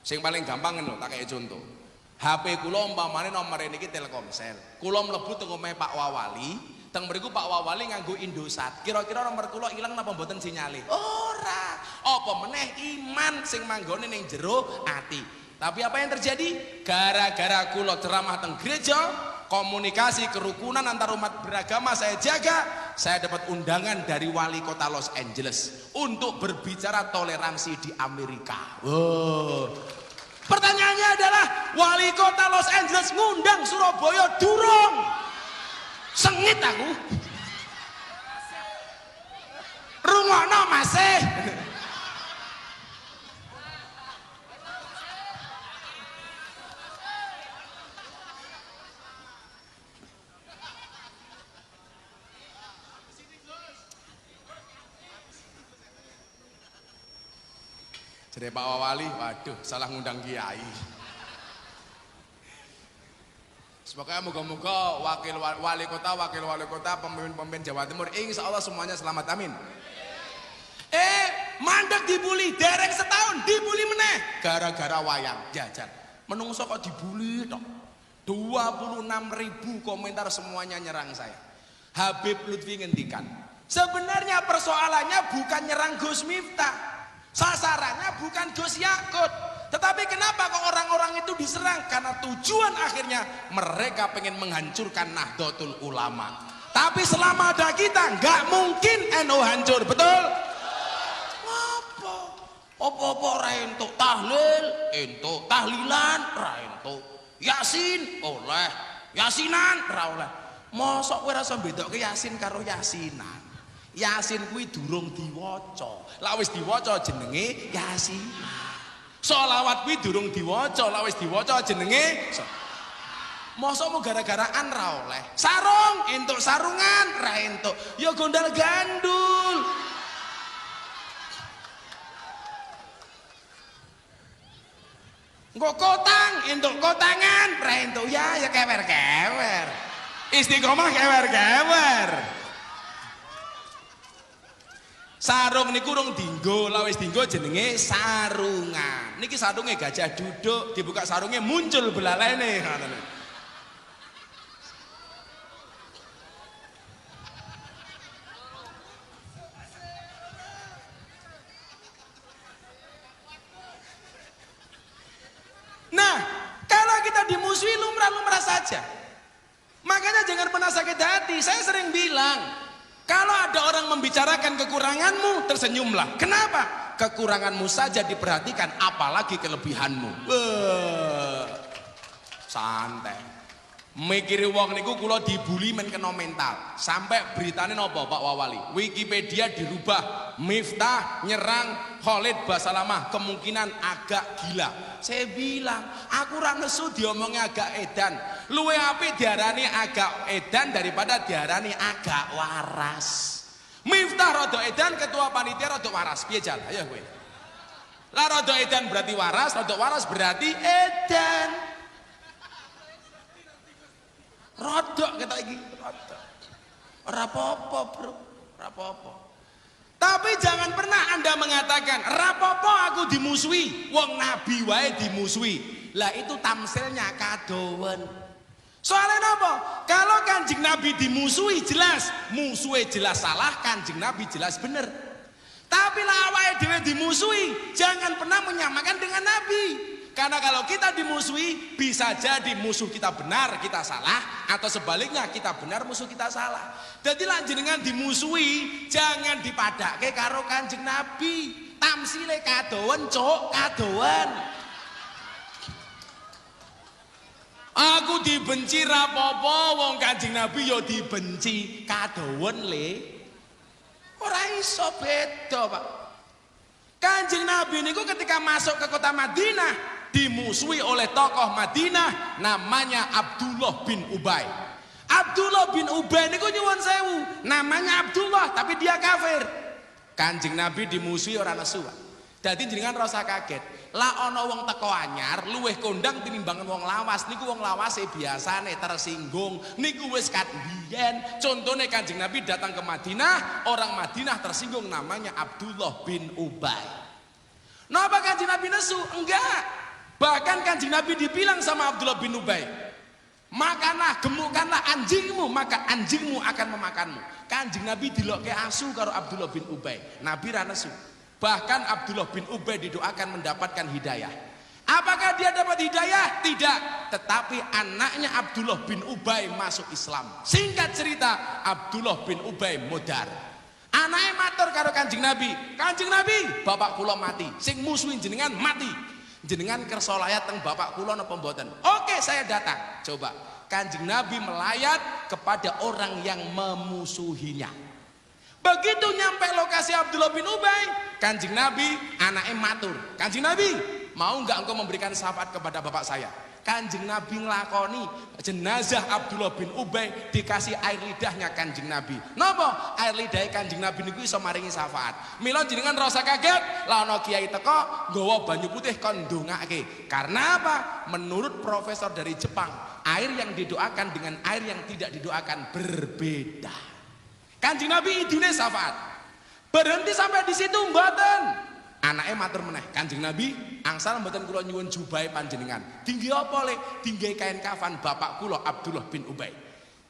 Sing paling gampang ngono tak kaya contoh. HP kula umpamane nomere niki Telkomsel. Kula mlebu teng omahe Pak Wawali, teng mriku Pak Wawali nganggo Indosat. Kira-kira nomor kula ilang napa mboten sinyale? Ora. Apa meneh iman sing manggone ning jero ati. Tapi apa yang terjadi? Gara-gara kula ceramah teng gereja, komunikasi kerukunan antar umat beragama saya jaga, saya dapat undangan dari wali kota Los Angeles untuk berbicara toleransi di Amerika. Pertanyaannya adalah wali kota Los Angeles ngundang Surabaya durung. Sengit aku. Rungokno masih. Jadi Pak Wawali, waduh salah ngundang kiai. Semoga moga-moga wali kota, pemimpin Jawa Timur, insya Allah semuanya selamat, amin. Mandek dibully, dereng setahun dibully meneh, gara-gara wayang jajan. Menungso kok dibully tok. 26.000 komentar semuanya nyerang saya. Habib Lutfi ngendikan, sebenarnya persoalannya bukan nyerang Gus Miftah. Sasarannya bukan Gus Yakut, tetapi kenapa kok orang-orang itu diserang? Karena tujuan akhirnya mereka pengen menghancurkan Nahdlatul Ulama. Tapi selama ada kita nggak mungkin NU hancur, betul? Apa ora entuk tahlil, entuk tahlilan, ora entuk yasin oleh, yasinan ora oleh. Mosok kowe rasa bedokke yasin karo yasinan? Yasin kuwi durung diwaca. Lah wis diwaca jenenge Yasin. Sholawat kuwi durung diwaca, lah wis diwaca jenenge. Mosok mau gara-garaan ra oleh. Sarung entuk sarungan ra entuk. Ya gondal gandul. Engko kotang entuk kotangan ra entuk. Ya kewer-kewer. Istiqomah kewer-kewer. Sarung niku urung dinggo, lawis dinggo jenenge sarungan. Niki sarunge gajah duduk, dibuka sarungnya muncul belalene. Nah, kalau kita dimusuhi lumrah-lumrah saja. Makanya jangan pernah sakit hati. Saya sering bilang, kalau ada orang membicarakan kekuranganmu, tersenyumlah. Kenapa? Kekuranganmu saja diperhatikan, apalagi kelebihanmu. Santai. Mikiri wong niku kula dibully men kena mental. Sampai beritane napa Pak Wawali? Wikipedia dirubah. Miftah nyerang Khalid Basalamah, kemungkinan agak gila. Saya bilang, aku ora nesu diomongnya agak edan. Luwe apik diarani agak edan daripada diarani agak waras. Miftah rada edan, ketua panitia rada waras. Piye Jal? Ayo kowe. Lah rada edan berarti waras, rada waras berarti edan. Rodok kita iki, rodok. Ora apa-apa, Bro. Ora apa-apa. Tapi jangan pernah Anda mengatakan, "Rapopo aku dimusuhi, wong nabi wae dimusuhi." Lah itu tamsilnya kadowen. Soalnya apa? Kalau Kanjeng Nabi dimusuhi jelas, musuhnya jelas salah, Kanjeng Nabi jelas bener. Tapi lah awake dhewe dimusuhi, jangan pernah menyamakan dengan Nabi. Karena kalau kita dimusuhi, bisa jadi musuh kita benar, kita salah, atau sebaliknya kita benar, musuh kita salah. Jadi lanjenengan dimusuhi, jangan dipadake karo Kanjeng Nabi. Tamsile kadowen, cok, kadowen. Aku dibenci rapopo, wong Kanjeng Nabi yo dibenci, kadowen le. Ora iso beda, Pak. Kanjeng Nabi niku ketika masuk ke kota Madinah dimusuhi oleh tokoh Madinah namanya Abdullah bin Ubay. Abdullah bin Ubay niku nyuwun sewu, namanya Abdullah tapi dia kafir. Kanjeng Nabi dimusuhi orang nesu. Dadi jenengan rasa kaget. Lah ana wong teko anyar luweh kondang tinimbang wong lawas. Niku wong lawase biasane tersinggung. Niku wis kadhiyen. Contone Kanjeng Nabi datang ke Madinah, orang Madinah tersinggung namanya Abdullah bin Ubay. Napa Kanjeng Nabi nesu? Enggak. Bahkan Kanjeng Nabi dibilang sama Abdullah bin Ubay, makanlah, gemukkanlah anjingmu, maka anjingmu akan memakanmu. Kanjeng Nabi dilokke asu karo Abdullah bin Ubay. Nabi ra nesu. Bahkan Abdullah bin Ubay didoakan mendapatkan hidayah. Apakah dia dapat hidayah? Tidak. Tetapi anaknya Abdullah bin Ubay masuk Islam. Singkat cerita, Abdullah bin Ubay modar. Anaknya matur karo Kanjeng Nabi. Kanjeng Nabi, bapak kula mati. Sing musuhin jenengan mati. Jenengan kersa layat teng bapak kula napa mboten? Oke, saya datang. Coba. Kanjeng Nabi melayat kepada orang yang memusuhinya. Begitu nyampe lokasi Abdullah bin Ubay, Kanjeng Nabi anaknya matur. Kanjeng Nabi, mau nggak engkau memberikan syafaat kepada bapak saya? Kanjeng Nabi ngelakoni jenazah Abdullah bin Ubay dikasih air lidahnya Kanjeng Nabi. Napa? Air lidah Kanjeng Nabi niku iso maringi syafaat. Mila jenengan rasa kaget, lah ana kiai teko nggawa banyu putih kon ndongake. Karena apa? Menurut profesor dari Jepang, air yang didoakan dengan air yang tidak didoakan berbeda. Kanjeng Nabi idune syafaat. Berhenti sampai di situ mboten. Anaknya matur meneh, Kanjeng Nabi, angsal mboten kula nyuwun jubahe panjenengan. Tinggi apa le? Tinggi kain kafan bapak kula Abdullah bin Ubay.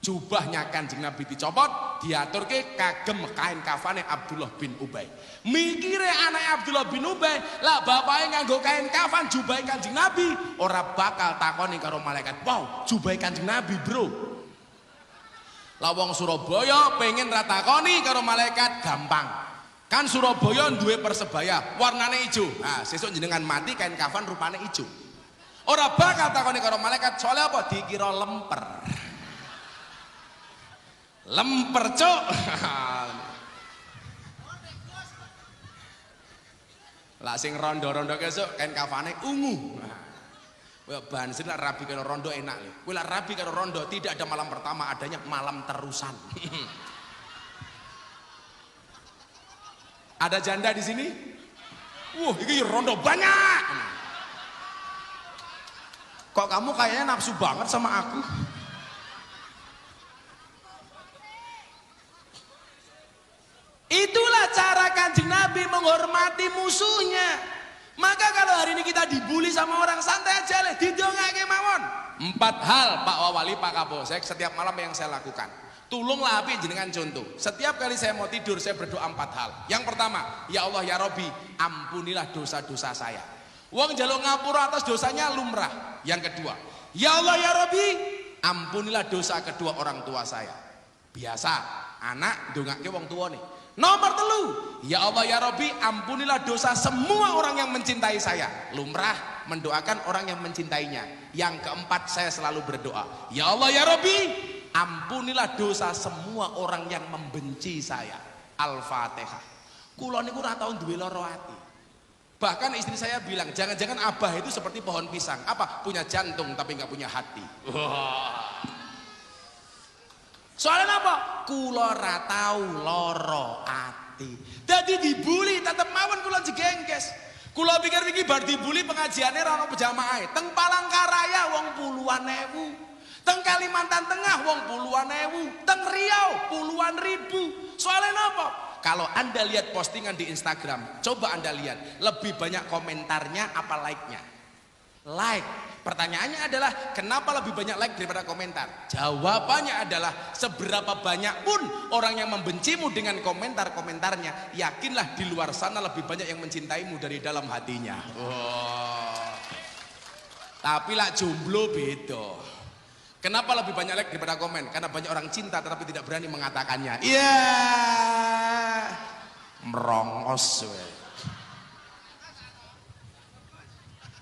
Jubahnya Kanjeng Nabi dicopot, diaturke kagem kain kafane Abdullah bin Ubay. Mikire anak Abdullah bin Ubay, lah bapaknya nganggo kain kafan jubahe Kanjeng Nabi, ora bakal takoni karo malaikat. Wow, jubahe Kanjeng Nabi, Bro. Lah wong Surabaya pengen ra takoni karo malaikat gampang. Kan Surabaya duwe persebaya warnane ijo. Nah, sesuk jenengan mati kain kafan rupane ijo. Ora bakal takoni karo malaikat, soalnya apa? Dikira lemper. Lemper, Cuk. Lah sing rondo-rondo kesuk kain kafane ungu. Kowe banser lek rabi karo rondo enak lho. Kowe lek rabi karo rondo tidak ada malam pertama, adanya malam terusan. Ada janda di sini? Ini rondo banyak. Kok kamu kayaknya nafsu banget sama aku? Itulah cara Kanjeng Nabi menghormati musuhnya. Maka kalau hari ini kita dibully sama orang, santai aja leh, didongake mawon. 4 hal Pak Wawali, Pak Kapolsek setiap malam yang saya lakukan. Tulunglah api jenengan contoh. Setiap kali saya mau tidur saya berdoa 4 hal. Yang pertama, ya Allah ya Robbi, ampunilah dosa-dosa saya. Wong njaluk ngapura atas dosanya lumrah. Yang kedua, ya Allah ya Robbi, ampunilah dosa kedua orang tua saya. Biasa, anak ndongake wong tua nih. Nomor 3, ya Allah ya Robbi, ampunilah dosa semua orang yang mencintai saya. Lumrah mendoakan orang yang mencintainya. Yang keempat, saya selalu berdoa, ya Allah ya Robbi, ampunilah dosa semua orang yang membenci saya. Al-Fatihah. Kula niku ora tau duwe lara ati. Bahkan istri saya bilang, jangan-jangan abah itu seperti pohon pisang. Apa? Punya jantung tapi nggak punya hati. Soalnya apa? Kula ora tau lara ati. Dadi dibuli tetep mawon kula jegengges. Kula pikir-pikir bar dibuli pengajiane ora ono pejamaah. Teng Palangkaraya wong puluhan ewu. Teng Kalimantan Tengah wong puluhan ewu. Teng Riau puluhan ribu. Soalnya apa? Kalau Anda lihat postingan di Instagram, coba Anda lihat lebih banyak komentarnya apa like-nya? Like. Pertanyaannya adalah kenapa lebih banyak like daripada komentar? Jawabannya adalah seberapa banyak pun orang yang membencimu dengan komentar-komentarnya, yakinlah di luar sana lebih banyak yang mencintaimu dari dalam hatinya. Tapi lah jomblo beda. Kenapa lebih banyak like daripada komen? Karena banyak orang cinta tetapi tidak berani mengatakannya. Iya, merongos.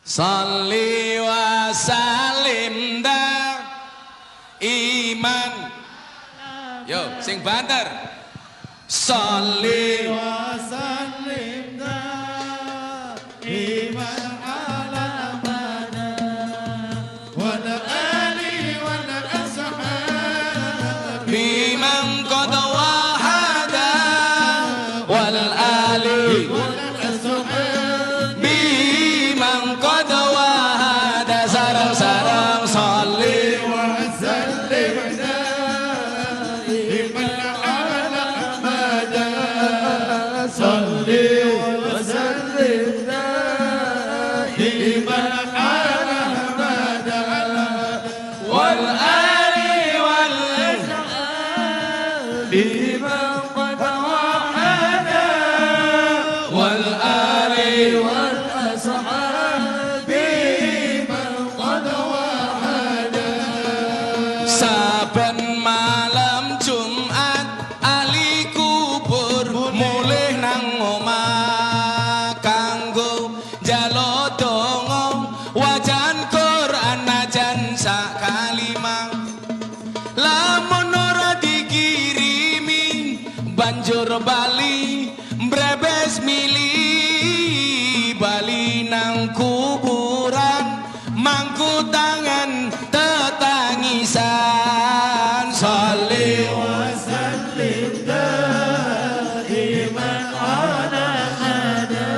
Salli wa salim da iman. Yo, sing banter. Salli wa salim da iman ala mana wal ali wal ashab bimam qad wahada wal ali saben malam Jumat ahli kubur mulih nang omah kanggo njaluk donga wajan Quran najan sak kalimah lamun ora dikirimi banjur bali mbrebes mili bali nang kuburan mangku tangan tetangisan. Salli wa sallim daiman ala hada.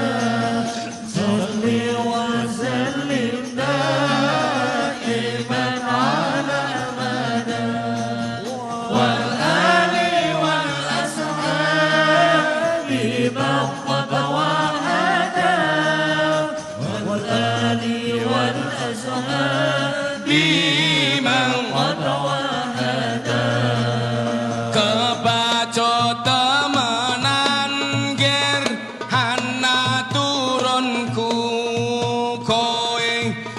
Salli wa sallim daiman ala hada. Wal ali wal ashabi qad wahada. Wal ali wal ashabi kebaco temenan ger hana turunku kowe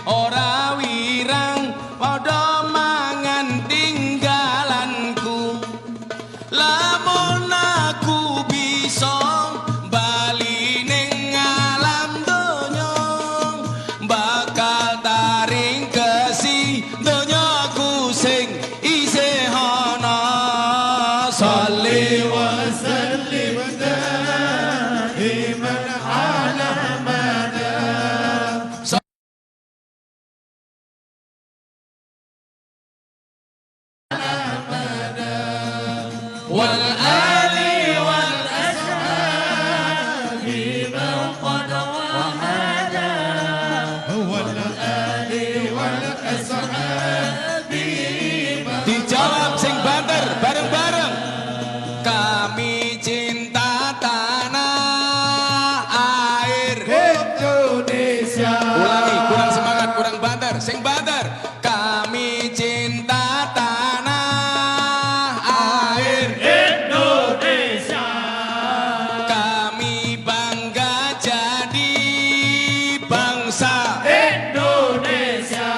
ora wirang padha mangan tinggalanku lamun aku bisa bali ning alam donya bakal taring kesi donyaku sing isih ana. Salli wa sallim daiman ala wal ali wal dijawab sing banter bareng-bareng. Kami cinta tanah air Indonesia. Ulangi, kurang semangat, kurang banter, sing banter. Kami cinta tanah air Indonesia. Kami bangga jadi bangsa Indonesia.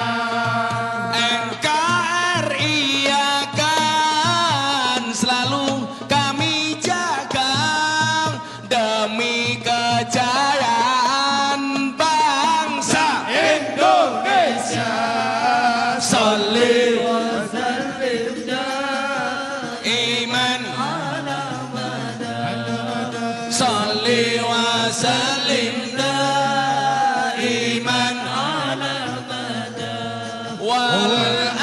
NKRI akan selalu kami jaga demi kejayaan bangsa Indonesia. Sholli wa sallim iman Sholli wa sallim iman wal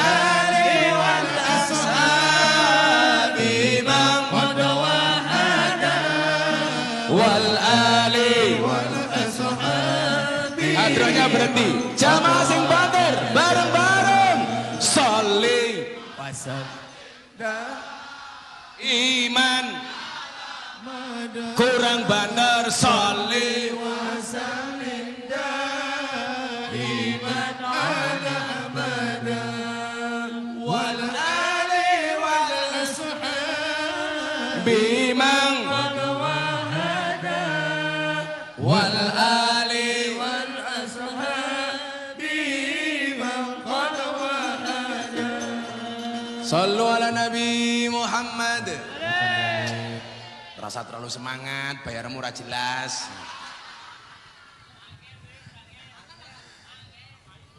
ali wal ashabi man wal ali wal ashabi. Hadronya berhenti. Jamaah sing banter bareng-bareng. Sholli iman kurang banter. Sholli iman wal ali wal ashabi man wal ali wal ashabi man qad wahada. Sallu ala Nabi Muhammad. Terasa terlalu semangat, bayarmu ora jelas.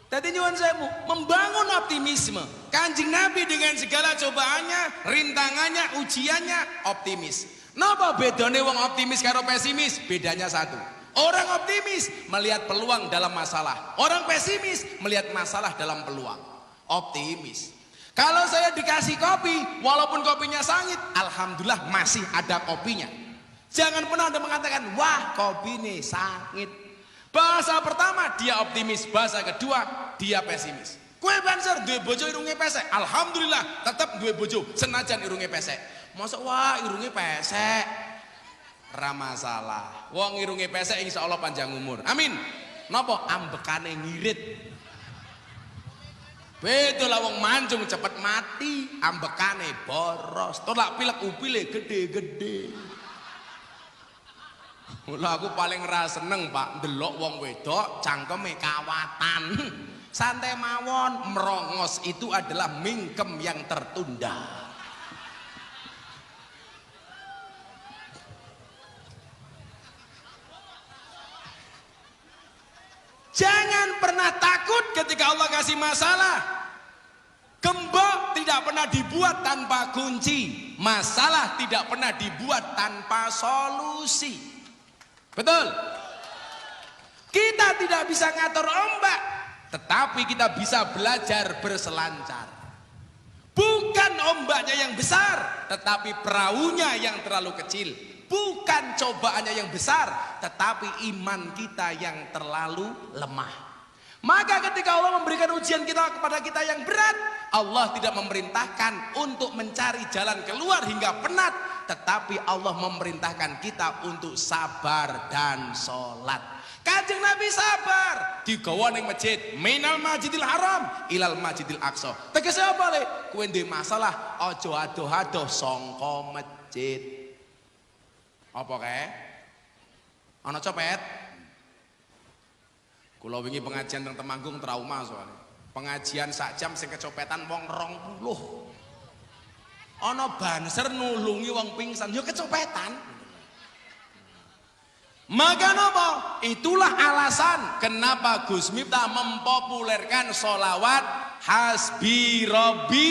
Tadi nyuwun sewu, membangun optimisme. Kanjeng Nabi dengan segala cobaannya, rintangannya, ujiannya, optimis. Napa bedane wong optimis karo pesimis? Bedanya satu. Orang optimis melihat peluang dalam masalah. Orang pesimis melihat masalah dalam peluang. Optimis. Kalau saya dikasih kopi, walaupun kopinya sangit, alhamdulillah masih ada kopinya. Jangan pernah Anda mengatakan, wah kopi ini sangit. Bahasa pertama dia optimis, bahasa kedua dia pesimis. Kue banser duwe bojo irunge pesek, alhamdulillah tetap duwe bojo senajan irunge pesek. Mosok wah irunge pesek, ra masalah. Wong irunge pesek insyaallah panjang umur. Amin. Napa ambekane ngirit. Betul lah wong mancung cepet mati, ambekane boros. Tolak pilek upile gede-gede. Mula aku paling ra seneng Pak ndelok wong wedok cangkeme kawatan. Santai mawon, merongos itu adalah mingkem yang tertunda. Jangan pernah takut ketika Allah kasih masalah. Gembok tidak pernah dibuat tanpa kunci. Masalah tidak pernah dibuat tanpa solusi. Betul? Kita tidak bisa ngatur ombak, tetapi kita bisa belajar berselancar. Bukan ombaknya yang besar, tetapi perahunya yang terlalu kecil. Bukan cobaannya yang besar, tetapi iman kita yang terlalu lemah. Maka ketika Allah memberikan ujian kita kepada kita yang berat, Allah tidak memerintahkan untuk mencari jalan keluar hingga penat, tetapi Allah memerintahkan kita untuk sabar dan sholat. Kanjeng Nabi sabar, digawa ning masjid, minal masjidil haram ilal masjidil aqsa. Tegese apa le? Kowe ndek masalah aja adoh-adoh sangka masjid. Apa kae? Ana copet? Kula wingi pengajian teng Temanggung trauma soalnya. Pengajian sak jam sing kecopetan wong 20. Ana banser nulungi wong pingsan, ya kecopetan. Maka napa? Itulah alasan kenapa Gus Miftah mempopulerkan sholawat hasbi robbi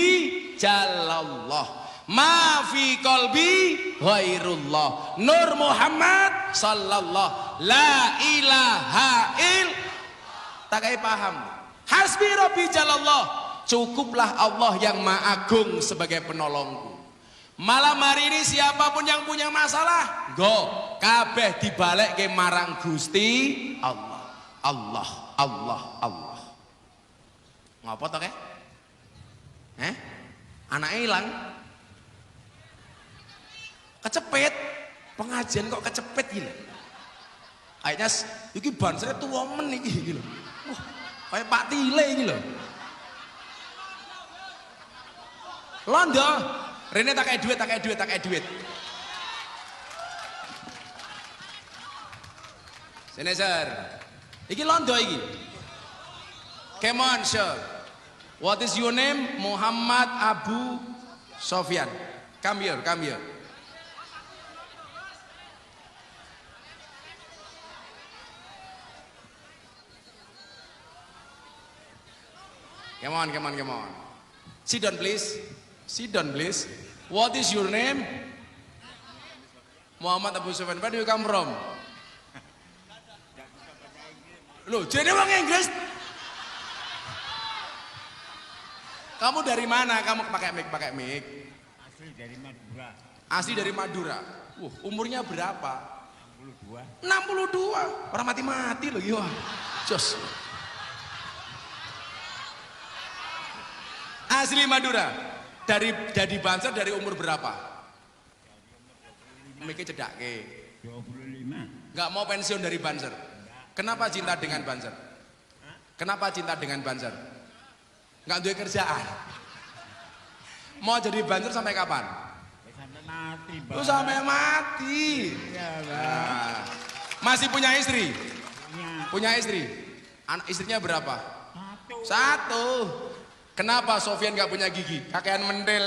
jalallah. Ma fi qalbi ghairullah. Nur Muhammad sallallahu la ilaha il. Tak kaya paham. Hasbi rabbi jalallah. Cukuplah Allah yang maha agung sebagai penolongku. Malam hari ini siapapun yang punya masalah, go kabeh dibalik ke marang Gusti Allah. Allah, Allah, Allah. Ngopo to ke? Anaknya hilang. Kecepet. Pengajian kok kecepet gila. Kayaknya iki bansere tuwa men iki lho. Wah, kayak Pak Tile iki lho. Londo, Rene tak kayak duit. Sini sir. Iki londo iki. Come on sir. What is your name? Muhammad Abu Sofyan. Come here. Come on. Sit down please. What is your name? Muhammad Abu Sofyan. Where do you come from? Loh, jadi orang Inggris? Kamu dari mana? Kamu pakai mic. Asli dari Madura. Umurnya berapa? 62. Orang mati loh, iya. Jos. Asli Madura. Dari Banser dari umur berapa? Mikir cedake. 25. Nggak mau pensiun dari Banser. Kenapa cinta dengan Banser? Nggak duwe kerjaan. Mau jadi Banser sampai kapan? Sampai mati. Sampai mati. Nah. Masih punya istri? Punya istri. Istrinya berapa? Satu. Kenapa Sofyan nggak punya gigi? Kakean mendel.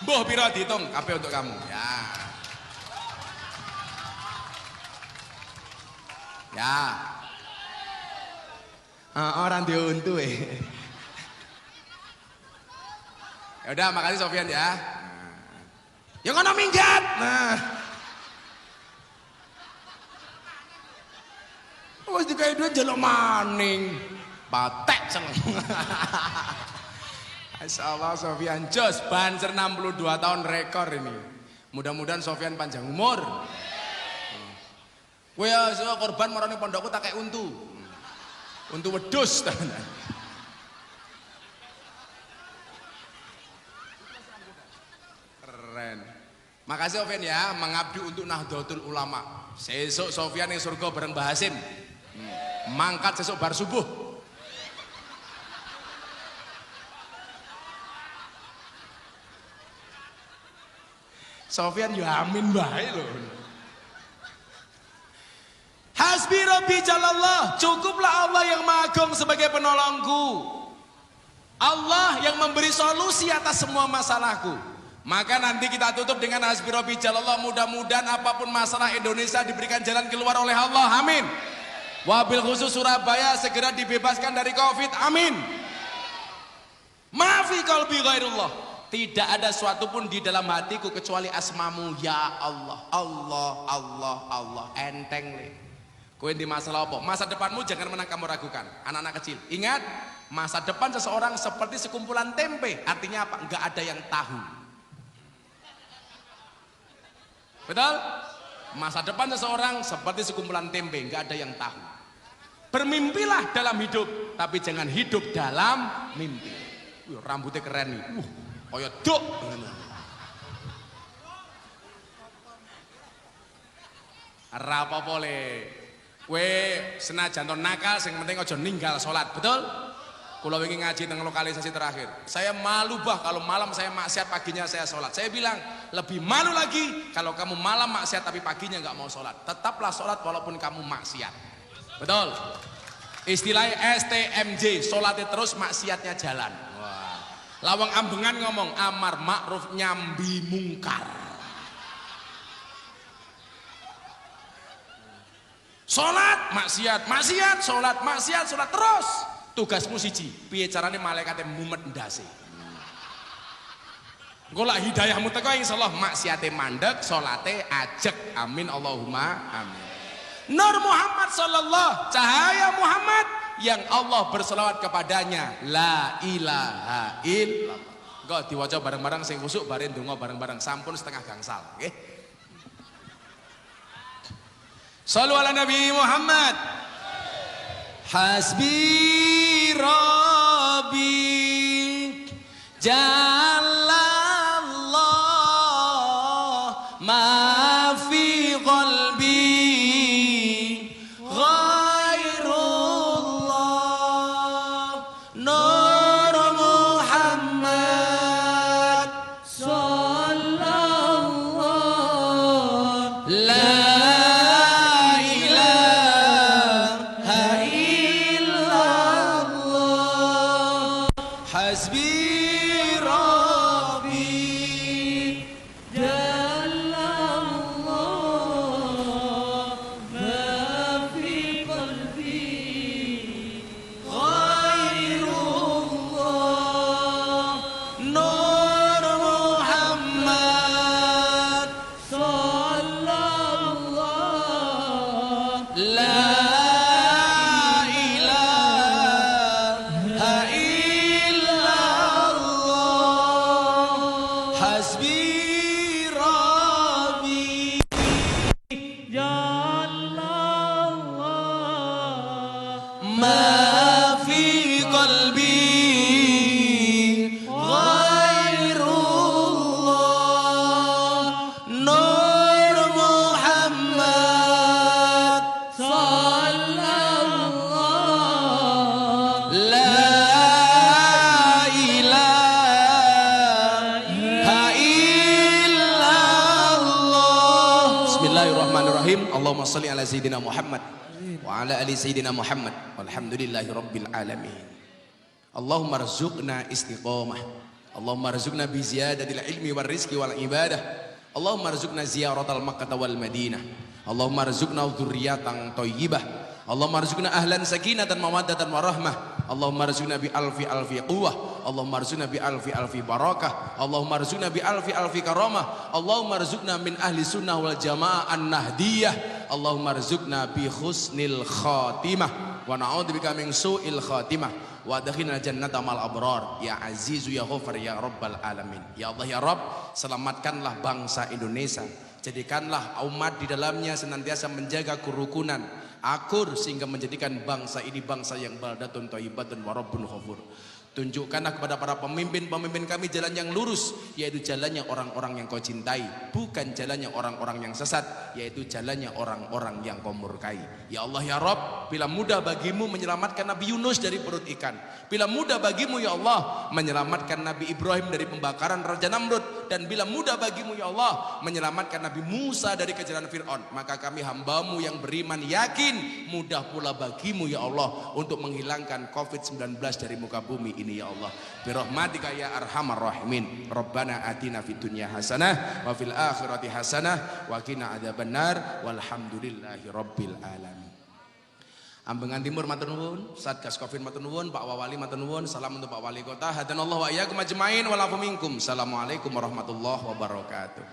Boh piro dihitung kabeh untuk kamu. Ya. Orang diuntu Ya udah, makasih Sofyan ya. Yang ngono minggat. Wes dikai duit njaluk maning. Patek seneng. Insyaallah Sofyan jos Banser 62 tahun rekor ini. Mudah-mudahan Sofyan panjang umur. Kowe ya korban marane pondokku tak kayak untu. Untu wedhus tenan. Keren. Makasih Sofyan ya, mengabdi untuk Nahdlatul Ulama. Sesuk Sofyan ning surga bareng Mbah Hasim. Mangkat sesuk bar subuh. Sofyan ya amin bae lho. Hasbi Rabbi Jalallah, cukuplah Allah yang Maha Agung sebagai penolongku. Allah yang memberi solusi atas semua masalahku. Maka nanti kita tutup dengan Hasbi Rabbi Jalallah. Mudah-mudahan apapun masalah Indonesia diberikan jalan keluar oleh Allah. Amin. Wabil khusus Surabaya segera dibebaskan dari Covid. Amin. Maafi qalbi ghairullah. Tidak ada suatu pun di dalam hatiku kecuali asmamu ya Allah. Allah. Enteng le. Kowe di masalah apa? Masa depanmu jangan pernah kamu ragukan. Anak-anak kecil, ingat, masa depan seseorang seperti sekumpulan tempe. Artinya apa? Enggak ada yang tahu. Betul? Masa depan seseorang seperti sekumpulan tempe, enggak ada yang tahu. Bermimpilah dalam hidup, tapi jangan hidup dalam mimpi. Rambutnya keren nih. Kaya duk. Apa boleh? Kowe senajan ton nakal, sing penting aja ninggal salat, betul? Kula wingi ngaji teng lokalisasi terakhir. Saya malu bah kalau malam saya maksiat, paginya saya salat. Saya bilang, lebih malu lagi kalau kamu malam maksiat tapi paginya nggak mau salat. Tetaplah salat walaupun kamu maksiat. Betul? Istilahnya STMJ, salatnya terus maksiatnya jalan. Wah. Lawang ambengan ngomong amar ma'ruf nyambi mungkar. Salat maksiat, salat maksiat, salat terus. Tugasmu siji, piye carane malaikate mumet ndase. Engko lak hidayahmu teko insyaallah maksiate mandek, salate ajek. Amin Allahumma amin. Nur Muhammad sallallahu, cahaya Muhammad yang Allah berselawat kepadanya. La ilaha illallah. Engko diwaca bareng-bareng sing kusuk bare ndonga bareng-bareng sampun setengah gangsal, nggih. Shallu ala Nabi Muhammad. Hasbi Rabbi Jalallah ma fi qalbi ghairullah Nur Muhammad sallallahu la Hasbi Rabbi Jalallah ma fi qalbi ghairullah Nur Muhammad sallallahu la Hasbi Rabbi Jalallah ma fi qalbi ghairullah Nur Muhammad sallallahu la Bismillahirrahmanirrahim. Allahumma shalli ala sayyidina Muhammad wa ala ali sayyidina Muhammad walhamdulillahi rabbil alamin. Allahumma rzuqna istiqamah. Allahumma rzuqna bi ziyadatil ilmi war rizqi wal ibadah. Allahumma rzuqna ziyaratal Makkah wal Madinah. Allahumma rzuqna dzurriyyatan thayyibah. Allahumma rzuqna ahlan sakinatan mawaddatan warahmah. Allahumma rzuqna bi alfi quwwah. Allahumma rzuqna bi alfi barakah. Allahumma rzuqna bi alfi karamah. Allahumma rzuqna min ahli sunnah wal jamaah an-nahdiyah. Allahumma rzuqna bi husnil khatimah wa na'udzubika min su'il khatimah wa adkhilna jannata mal abrar ya azizu ya ghafar ya rabbal alamin. Ya Allah ya Rabb, selamatkanlah bangsa Indonesia, jadikanlah umat di dalamnya senantiasa menjaga kerukunan, akur, sehingga menjadikan bangsa ini bangsa yang baldatun thayyibatun wa rabbun ghafur. Tunjukkanlah kepada para pemimpin-pemimpin kami jalan yang lurus, yaitu jalannya orang-orang yang kau cintai, bukan jalannya orang-orang yang sesat, yaitu jalannya orang-orang yang kau murkai. Ya Allah ya Rabb, bila mudah bagimu menyelamatkan Nabi Yunus dari perut ikan, bila mudah bagimu ya Allah menyelamatkan Nabi Ibrahim dari pembakaran Raja Namrud, dan bila mudah bagimu ya Allah menyelamatkan Nabi Musa dari kejaran Fir'aun, maka kami hambamu yang beriman yakin mudah pula bagimu ya Allah untuk menghilangkan COVID-19 dari muka bumi ini ya Allah. Birahmatika ya arhamar rahimin. Rabbana atina fid dunya hasanah wa fil akhirati hasanah wa qina adzabannar walhamdulillahi rabbil alamin. Ambengan Timur matur nuwun, Satgas Covid matur nuwun, Pak Wawali matur nuwun, salam untuk Pak Wali Kota. Hadanallahu wa iyyakum ajmain wa lafu minkum. Assalamualaikum warahmatullahi wabarakatuh.